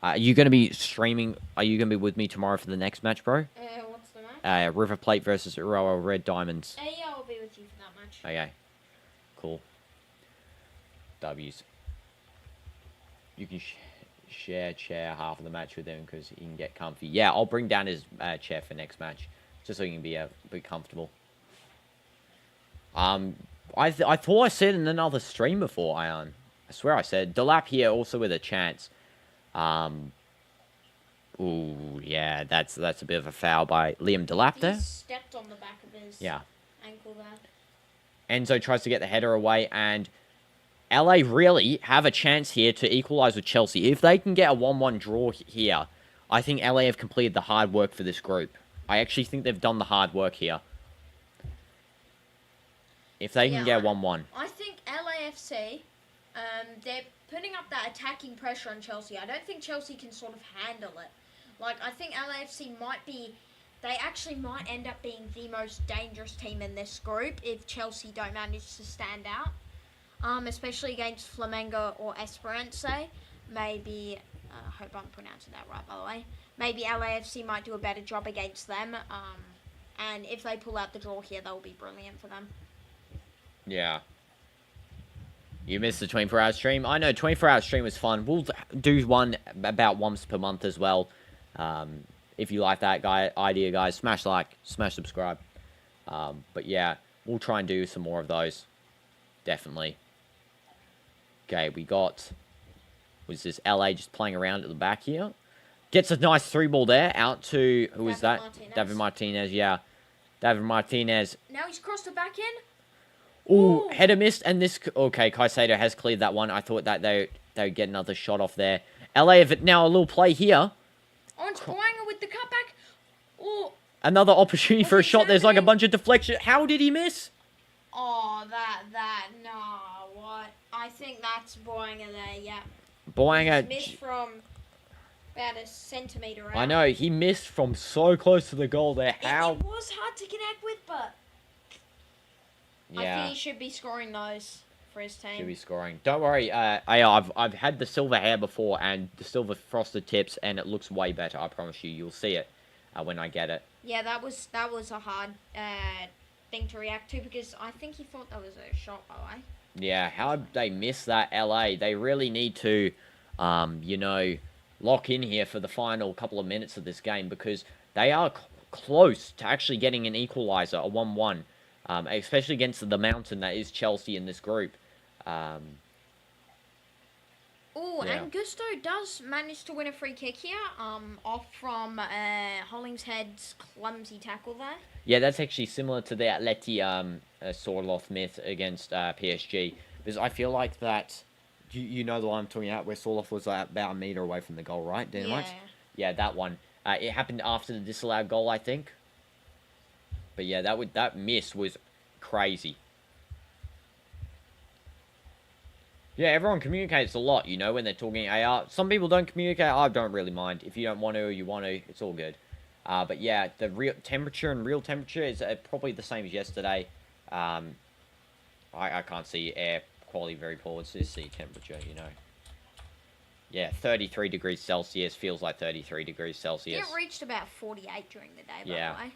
Are you going to be streaming? Are you going to be with me tomorrow for the next match, bro?
What's the match?
River Plate versus Royal Red Diamonds.
Yeah, I'll be with you for that match.
Okay, cool. W's. You can share chair half of the match with him because he can get comfy. Yeah, I'll bring down his chair for next match just so he can be a bit comfortable. I thought I said in another stream before, Ion. I swear I said DELAP here also with a chance. Ooh, yeah, that's a bit of a foul by Liam DELAP there.
He stepped on the back of his ankle there.
Enzo tries to get the header away, and LA really have a chance here to equalise with Chelsea. If they can get a 1-1 draw here, I think LA have completed the hard work for this group. I actually think they've done the hard work here. If they can get 1-1.
I think LAFC, they're putting up that attacking pressure on Chelsea. I don't think Chelsea can sort of handle it. Like, I think LAFC they actually might end up being the most dangerous team in this group if Chelsea don't manage to stand out. Especially against Flamengo or Esperance. Maybe, I hope I'm pronouncing that right, by the way. Maybe LAFC might do a better job against them. And if they pull out the draw here, that will be brilliant for them.
Yeah. You missed the 24-hour stream. I know, 24-hour stream was fun. We'll do one about once per month as well. If you like that idea, guys, smash like, smash subscribe. But yeah, we'll try and do some more of those. Definitely. Okay, we got... Was this LA just playing around at the back here? Gets a nice 3-ball there. Out to... Who is that? David Martinez, yeah. David Martinez.
Now he's crossed the back end.
Ooh, header missed. And this... Okay, Caicedo has cleared that one. I thought that they would get another shot off there. LA have it now a little play here.
On Boanga with the cutback. Oh.
Another opportunity for a shot. There's like a bunch of deflection. How did he miss?
Oh, no, what? I think that's Boanga there, yeah.
Boanga
missed from about a centimetre out.
I know, he missed from so close to the goal there. How?
It was hard to connect with, but... Yeah. I think he should be scoring those for his team.
Should be scoring. Don't worry, I've had the silver hair before and the silver frosted tips, and it looks way better. I promise you, you'll see it when I get it.
Yeah, that was a hard thing to react to, because I think he thought that was a shot, by the way.
Yeah, how did they miss that, LA? They really need to, you know, lock in here for the final couple of minutes of this game, because they are close to actually getting an equaliser, a 1-1, especially against the mountain that is Chelsea in this group.
Oh, yeah. And Gusto does manage to win a free kick here, off from Hollingshead's clumsy tackle there.
Yeah, that's actually similar to the Atleti Sorloth myth against PSG. Because I feel like that, you know the one I'm talking about, where Sorloth was about a metre away from the goal, right, Dynamite? Yeah, that one. It happened after the disallowed goal, I think. But yeah, that miss was crazy. Yeah, everyone communicates a lot, you know, when they're talking AR. Some people don't communicate. I don't really mind. If you don't want to or you want to, it's all good. But yeah, the real temperature is probably the same as yesterday. I can't see air quality very poor. Let's just see temperature, you know. Yeah, 33 degrees Celsius. Feels like 33 degrees Celsius.
It reached about 48 during the day, by the way.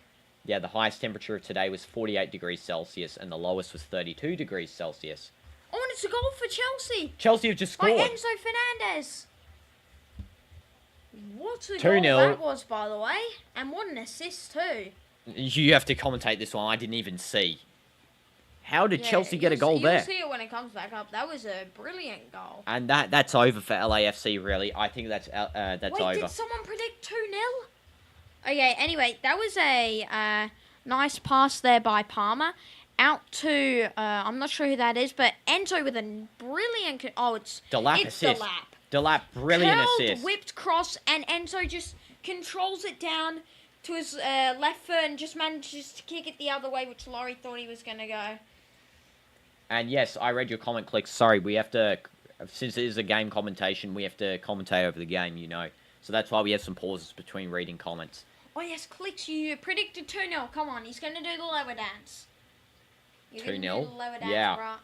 Yeah, the highest temperature of today was 48 degrees Celsius, and the lowest was 32 degrees Celsius.
Oh, and it's a goal for Chelsea.
Chelsea have just scored.
By Enzo Fernandez. What a goal that was, by the way. And what an assist, too.
You have to commentate this one. I didn't even see. How did Chelsea get a goal there?
You'll see it when it comes back up. That was a brilliant goal.
And that's over for LAFC, really. I think that's over.
Wait, did someone predict 2-0? Okay, anyway, that was a nice pass there by Palmer. Out to, I'm not sure who that is, but Enzo with a brilliant... Oh, it's
DELAP assist. DELAP, brilliant assist.
Whipped cross, and Enzo just controls it down to his left foot and just manages to kick it the other way, which Laurie thought he was going to go.
And yes, I read your comment, Click. Sorry, we have to... Since it is a game commentation, we have to commentate over the game, you know. So that's why we have some pauses between reading comments.
Oh, yes, Clicks, you predicted 2-0. Come on, he's going to do the lower dance.
2-0? Yeah. Right.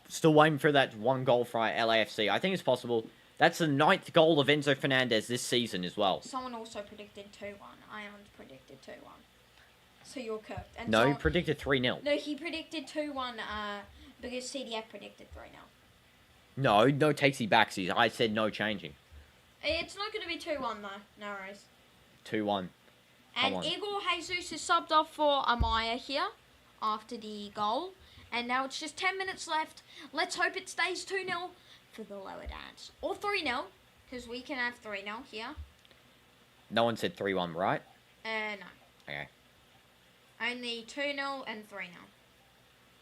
Still waiting for that one goal for LAFC. I think it's possible. That's the 9th goal of Enzo Fernandez this season as well.
Someone also predicted 2-1. Ion predicted 2-1. So you're cooked. And
no, he predicted 3-0.
No, he predicted 2-1 because CDF predicted 3-0.
No takesy backsies. I said no changing.
It's not going to be 2-1 though. No worries.
2-1.
And Igor Jesus is subbed off for Amaya here after the goal. And now it's just 10 minutes left. Let's hope it stays 2-0 for the lower dance. Or 3-0, because we can have 3-0 here.
No one said 3-1, right?
No.
Okay.
Only 2-0 and 3-0.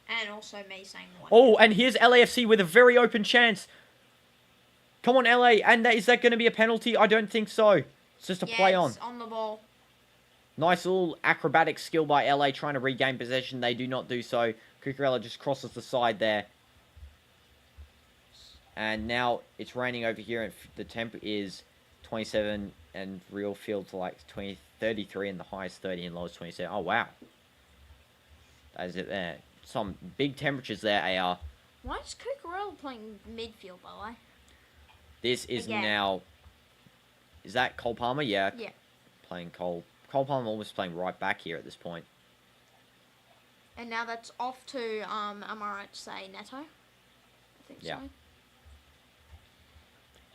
And also me saying 1.
Oh, and here's LAFC with a very open chance. Come on, LA. And is that going to be a penalty? I don't think so. It's just a play on.
It's on the ball.
Nice little acrobatic skill by LA trying to regain possession. They do not do so. Cucurella just crosses the side there. And now it's raining over here. And the temp is 27 and real feels like 33 and the highest 30 and lowest 27. Oh, wow. That is it there. Some big temperatures there, AR.
Why is Cucurella playing midfield, by the way?
This is now... Is that Cole Palmer? Yeah.
Yeah.
Playing Cole. Cole Palmer almost playing right back here at this point.
And now that's off to, am I right to say, Neto? I think so.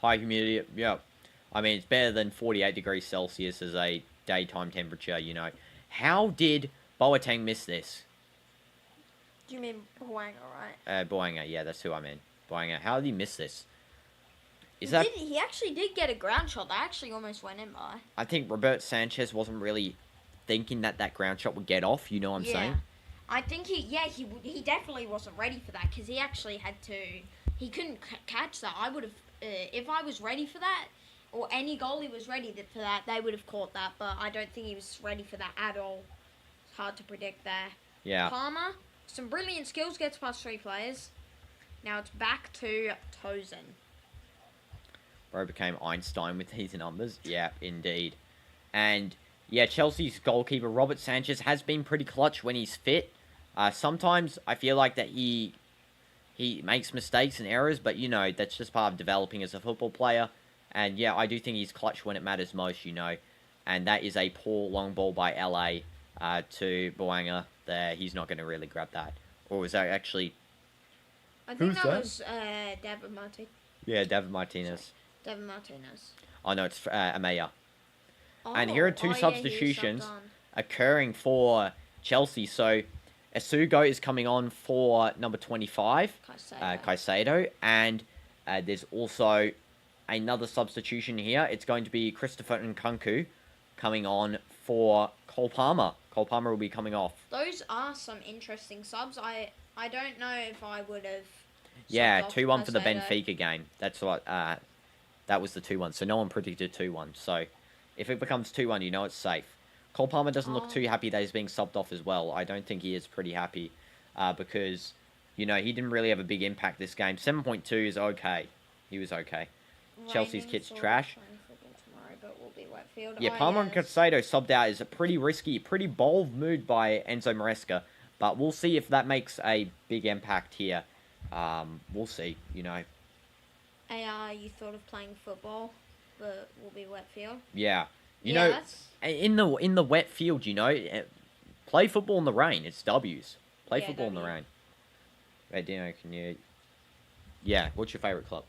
High humidity, yeah. I mean, it's better than 48 degrees Celsius as a daytime temperature, you know. How did Boateng missed this.
Do you mean Boanga, right?
Boanga, yeah, that's who I mean. Boanga. How did he miss this?
He actually did get a ground shot that actually almost went in by.
I think Robert Sanchez wasn't really thinking that ground shot would get off. You know what I'm saying?
I think he definitely wasn't ready for that because he actually had to. He couldn't catch that. I would have, if I was ready for that, or any goalie was ready for that, they would have caught that. But I don't think he was ready for that at all. It's hard to predict there.
Yeah.
Palmer, some brilliant skills, gets past 3 players. Now it's back to Tozen.
Bro became Einstein with these numbers. Yeah, indeed. And, yeah, Chelsea's goalkeeper, Robert Sanchez, has been pretty clutch when he's fit. Sometimes I feel like that he makes mistakes and errors, but, you know, that's just part of developing as a football player. And, yeah, I do think he's clutch when it matters most, you know. And that is a poor long ball by LA to Boanga there. He's not going to really grab that. Or was that actually...
I think that was David Martinez.
Yeah, David Martinez.
Sorry. Devin Martinez.
Oh, no, it's Amaya. And here are 2 substitutions occurring for Chelsea. So, Asugo is coming on for number 25, Caicedo. And there's also another substitution here. It's going to be Christopher Nkunku coming on for Cole Palmer. Cole Palmer will be coming off.
Those are some interesting subs. I don't know if I would have...
Yeah, 2-1 for the Benfica game. That's what... That was the 2-1. So no one predicted 2-1. So if it becomes 2-1, you know it's safe. Cole Palmer doesn't look too happy that he's being subbed off as well. I don't think he is pretty happy because, you know, he didn't really have a big impact this game. 7.2 is okay. He was okay. Chelsea's kit's trash. Yeah, Palmer and Caicedo subbed out is a pretty risky, pretty bold move by Enzo Maresca. But we'll see if that makes a big impact here. We'll see, you know.
You thought of playing football, but will be wet field?
Yeah. You know, in the wet field, you know, play football in the rain. It's W's. Play football in the rain. Wait, Dino, can you... Yeah, what's your favourite club?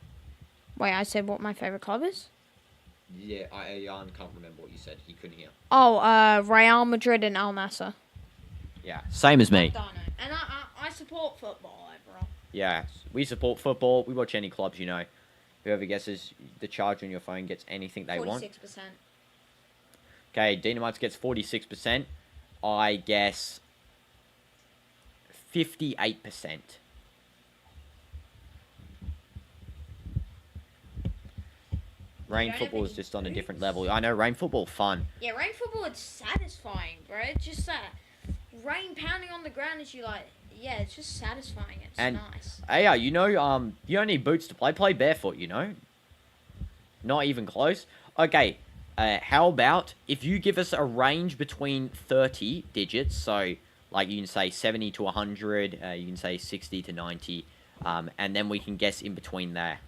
Wait, I said what my favourite club is?
Yeah, Jan can't remember what you said. He couldn't hear.
Oh, Real Madrid and Al Nassr.
Yeah, same as me.
And I support football overall.
Yeah, we support football. We watch any clubs, you know. Whoever guesses the charge on your phone gets anything they want.
46%.
Okay, DinoDoomz gets 46%. I guess 58%. Rain football is just on a different level. I know, rain football, fun.
Yeah, rain football is satisfying, bro. It's just that rain pounding on the ground is yeah, it's just satisfying. It's nice.
Yeah, you know, you don't need boots to play barefoot, you know? Not even close. Okay, how about if you give us a range between 30 digits, so like you can say 70 to 100, you can say 60 to 90, and then we can guess in between there.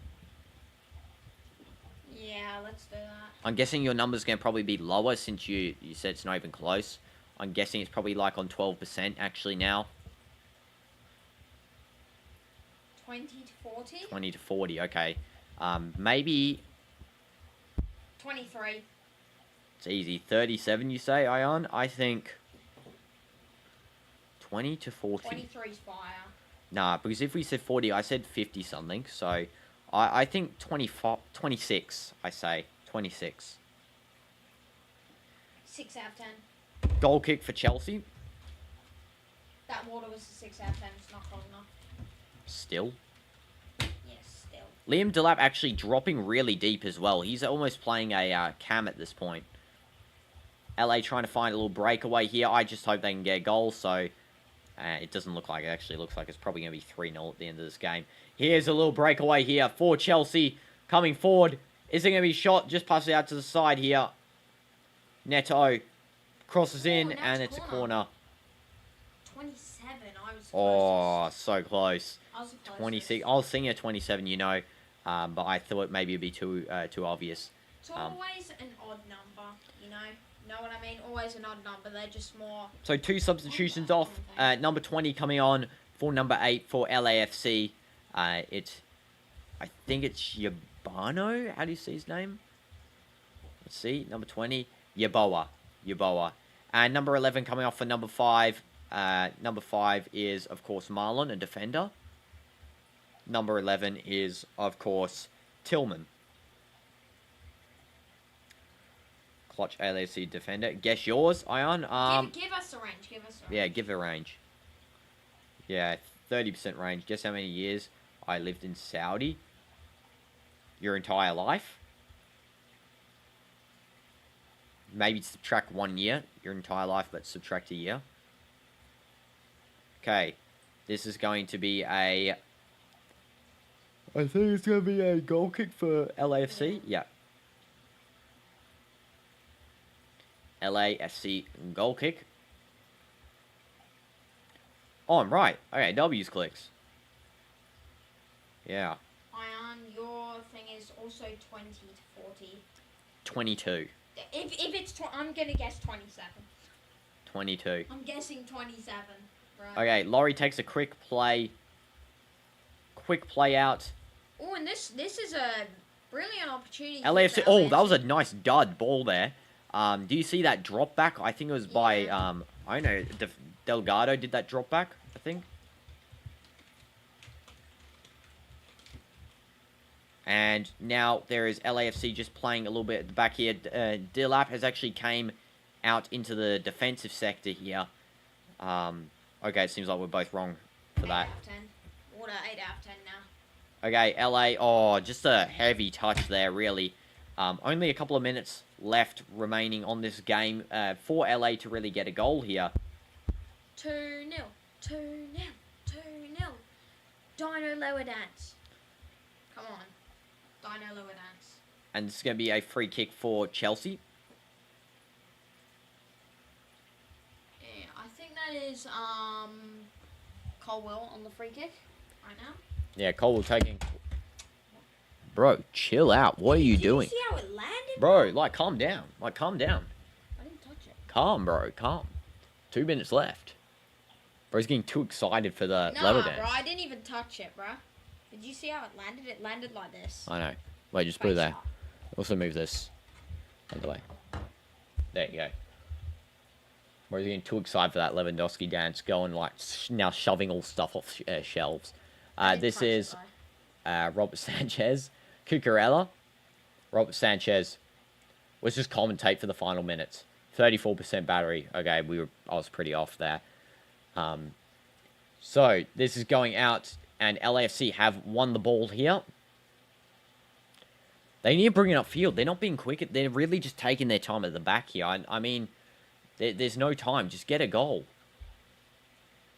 Yeah, let's do that.
I'm guessing your number's going to probably be lower since you said it's not even close. I'm guessing it's probably like on 12% actually now.
20 to 40?
20 to 40, okay. Maybe...
23.
It's easy. 37, you say, Ion? I think... 20 to 40.
23's fire.
Nah, because if we said 40, I said 50-something. So, I think 26, I say. 26.
6 out of 10.
Goal kick for Chelsea.
That water was a 6 out of 10. It's not cold enough.
Still.
Yes, still.
Liam DELAP actually dropping really deep as well. He's almost playing a cam at this point. LA trying to find a little breakaway here. I just hope they can get a goal, so... it doesn't look like it. Actually looks like it's probably going to be 3-0 at the end of this game. Here's a little breakaway here for Chelsea. Coming forward. Is it going to be shot? Just pass it out to the side here. Neto crosses in, and it's a corner.
27. I was close.
Oh, so close.
I was
26. I was thinking of 27, you know. But I thought maybe it'd be too obvious.
It's always an odd number, you know. Know what I mean? Always an odd number. They're just more...
So 2 substitutions off. Number 20 coming on for number 8 for LAFC. I think it's Yabano. How do you see his name? Let's see. Number 20. Yaboa. And number 11 coming off for number 5. Number 5 is, of course, Marlon, a defender. Number 11 is, of course, Tillman. Clutch LAFC defender. Guess yours, Ion.
Give us a range. Give us a range.
Yeah, give a range. Yeah, 30% range. Guess how many years I lived in Saudi? Your entire life? Maybe subtract 1 year. Your entire life, but subtract a year. Okay. This is going to be a... I think it's going to be a goal kick for LAFC. Yeah. LAFC goal kick. Oh, I'm right. Okay, W's clicks. Yeah.
Ion, your thing is also 20 to 40.
22.
If it's... I'm going to guess 27.
22.
I'm guessing 27. Right.
Okay, Laurie takes a quick play. Quick play out.
Oh, and this is a brilliant opportunity.
LAFC. Oh, that was a nice dud ball there. Do you see that drop back? I think it was by, I don't know, Delgado did that drop back, I think. And now there is LAFC just playing a little bit at the back here. DELAP has actually came out into the defensive sector here. Okay, it seems like we're both wrong for that.
8 out of 10. What 8 out of 10 now?
Okay, LA. Oh, just a heavy touch there, really. Only a couple of minutes left remaining on this game for LA to really get a goal here.
2-0. 2-0. 2-0. Dino lower dance. Come on. Dino lower dance.
And it's going to be a free kick for Chelsea.
Yeah, I think that is Colwell on the free kick right now.
Yeah, Colwell taking... Bro, chill out. What are you doing?
See how it landed?
Bro, like, calm down. Like, calm down.
I didn't touch it.
Calm, bro. Calm. 2 minutes left. Bro's getting too excited for the level dance.
Bro, I didn't even touch it, bro. Did you see how it landed? It landed like this.
I know. Wait, just put it there. Also move this out of the way. There you go. Bro's getting too excited for that Lewandowski dance. Going, like, now shoving all stuff off shelves. This is Robert Sanchez. Cucurella. Robert Sanchez. Let's just commentate for the final minutes. 34% battery. Okay, I was pretty off there. So, this is going out, and LAFC have won the ball here. They need to bring it upfield. They're not being quick. They're really just taking their time at the back here. I mean, there's no time. Just get a goal.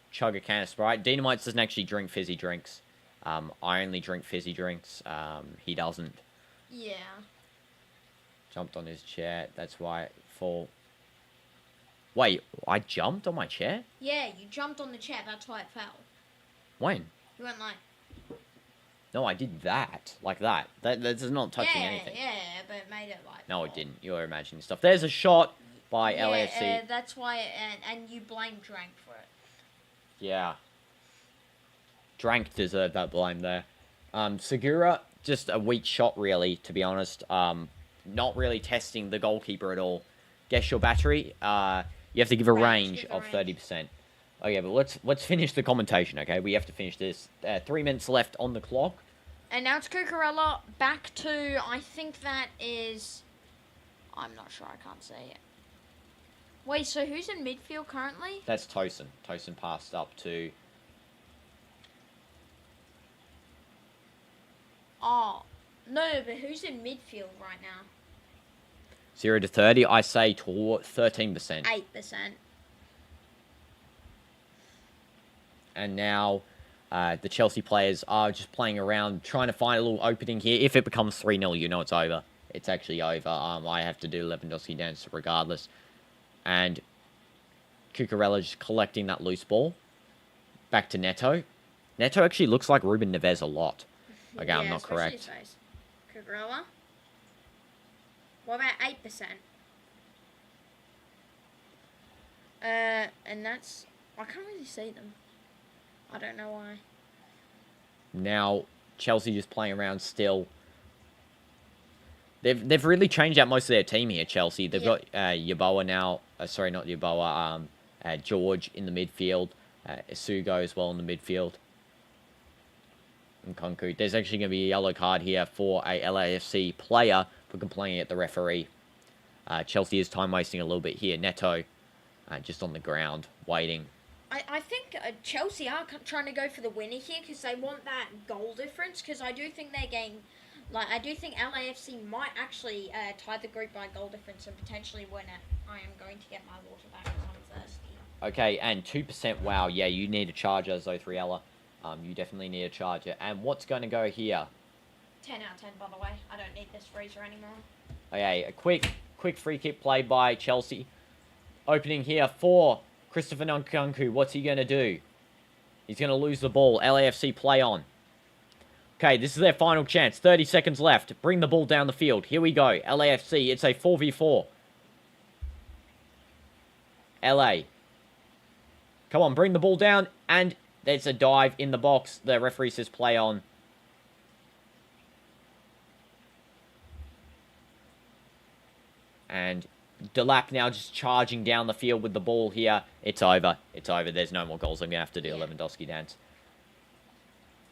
Chug a can of Sprite. DinoDoomz doesn't actually drink fizzy drinks. I only drink fizzy drinks. He doesn't.
Yeah.
Jumped on his chair. That's why it fall. Wait, I jumped on my chair?
Yeah, you jumped on the chair. That's why it fell.
When?
You went like...
No, I did that. Like that. That's not touching anything.
Yeah, but it made it like...
No, it didn't. You're imagining stuff. There's a shot by LAFC.
That's why... And you blame Drank for it.
Yeah. Drank deserved that blame there. Segura, just a weak shot, really, to be honest. Not really testing the goalkeeper at all. Guess your battery. You have to give a range of 30%. Okay, but let's finish the commentation, okay? We have to finish this. 3 minutes left on the clock.
And now it's Cucurella back to, I think that is... I'm not sure, I can't say it. Wait, so who's in midfield currently?
That's Tosin. Tosin passed up to...
Oh, no, but who's in midfield right now?
0 to 30, I say 13%.
8%.
And now the Chelsea players are just playing around, trying to find a little opening here. If it becomes 3-0, you know it's over. It's actually over. I have to do Lewandowski dance regardless. And Cucurella just collecting that loose ball. Back to Neto. Neto actually looks like Ruben Neves a lot. Okay, yeah, I'm not correct.
Cucurella. What about 8%? And that's... I can't really see them. I don't know why. Now,
Chelsea just playing around still. They've really changed out most of their team here, Chelsea. They've got Yeboah now. Sorry, not Yeboah. George in the midfield. Isugo as well in the midfield. And Kunku. There's actually going to be a yellow card here for a LAFC player for complaining at the referee. Chelsea is time wasting a little bit here. Neto just on the ground waiting.
I think Chelsea are trying to go for the winner here because they want that goal difference. Because I do think they're getting, I do think LAFC might actually tie the group by goal difference and potentially win it. I am going to get my water back because I'm thirsty.
Okay, and 2%. Wow, yeah, you need a charger, Zothriella. You definitely need a charger. And what's going to go here?
10 out of 10, by the way. I don't need this freezer anymore.
Okay, a quick free kick play by Chelsea. Opening here for Christopher Nkunku. What's he going to do? He's going to lose the ball. LAFC play on. Okay, this is their final chance. 30 seconds left. Bring the ball down the field. Here we go. LAFC, it's a 4v4. LA. Come on, bring the ball down. And there's a dive in the box. The referee says play on. And DELAP now just charging down the field with the ball here. It's over. It's over. There's no more goals. I'm going to have to do Lewandowski dance.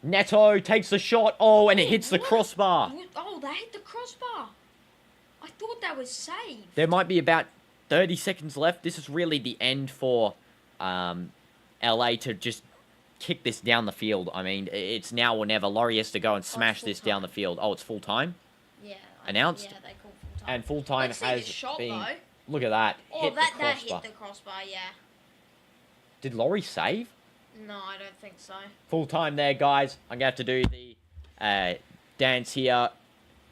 Neto takes the shot. Oh, and it hits the crossbar.
Oh, that hit the crossbar. I thought that was saved.
There might be about 30 seconds left. This is really the end for LA to just kick this down the field. I mean, it's now or never. Laurie has to go and smash this down the field. Oh, it's full time?
Yeah.
Announced?
Yeah, they call full time.
And full time has
shot,
been...
Though.
Look at that.
Oh, that hit the crossbar, yeah.
Did Laurie save?
No, I don't think so.
Full time there, guys. I'm going to have to do the dance here.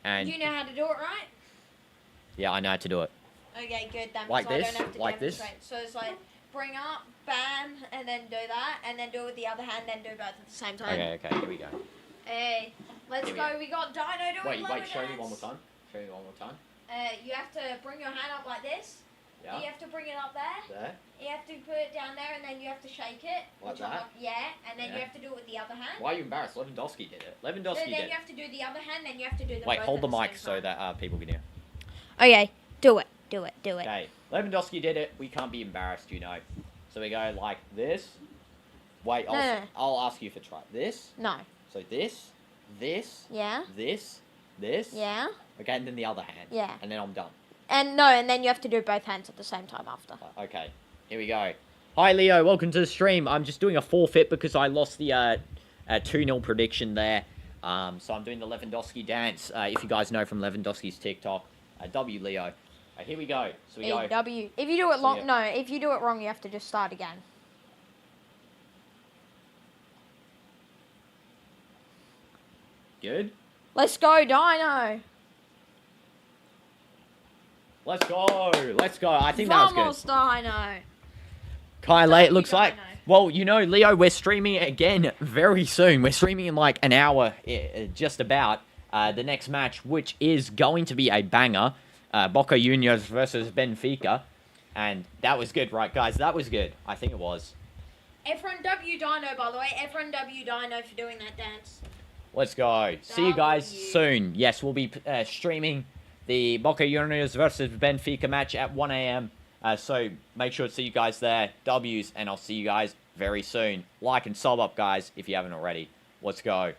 And
you know how to do it, right?
Yeah, I know how to do it.
Okay, good. That
like
means
this?
I don't have to
like
demonstrate.
This?
So it's like, bring up, bam, and then do that, and then do it with the other hand, then do both at the same time.
Okay, here we go.
Hey, let's go. We got Dino doing
Wait, show me one more time. Show me one more time.
You have to bring your hand up like this.
Yeah.
You have to bring it up there.
There.
You have to put it down there, and then you have to shake it.
Like that?
Yeah, and then you have to do it with the other hand.
Why are you embarrassed? Lewandowski did it. Lewandowski
so
did
then
it.
you have to do the other hand, then you have to do the
Wait,
both
hold
at
the
the
mic
same
so
time.
that people can hear.
Okay, do it.
Okay, Lewandowski did it. We can't be embarrassed, you know. So we go like this. Wait, I'll ask you for try. This.
No.
So this.
Yeah.
This.
Yeah.
Okay, and then the other hand.
Yeah.
And then I'm done.
And then you have to do both hands at the same time after.
Okay, here we go. Hi, Leo. Welcome to the stream. I'm just doing a forfeit because I lost the 2-0 prediction there. So I'm doing the Lewandowski dance. If you guys know from Lewandowski's TikTok. W, Leo. Here we go. So we go.
W. If you do it if you do it wrong, you have to just start again.
Good.
Let's go, Dino.
Let's go. I think that was good.
Vamos, Dino.
Kylie, it looks like. Well, you know, Leo, we're streaming again very soon. We're streaming in like an hour, just about. The next match, which is going to be a banger. Boca Juniors versus Benfica. And that was good, right, guys? That was good. I think it was.
Everyone W Dino, by the way. Everyone W Dino for doing that dance.
Let's go. See you guys soon. Yes, we'll be streaming the Boca Juniors versus Benfica match at 1 a.m. So make sure to see you guys there. W's, and I'll see you guys very soon. Like and sub up, guys, if you haven't already. Let's go.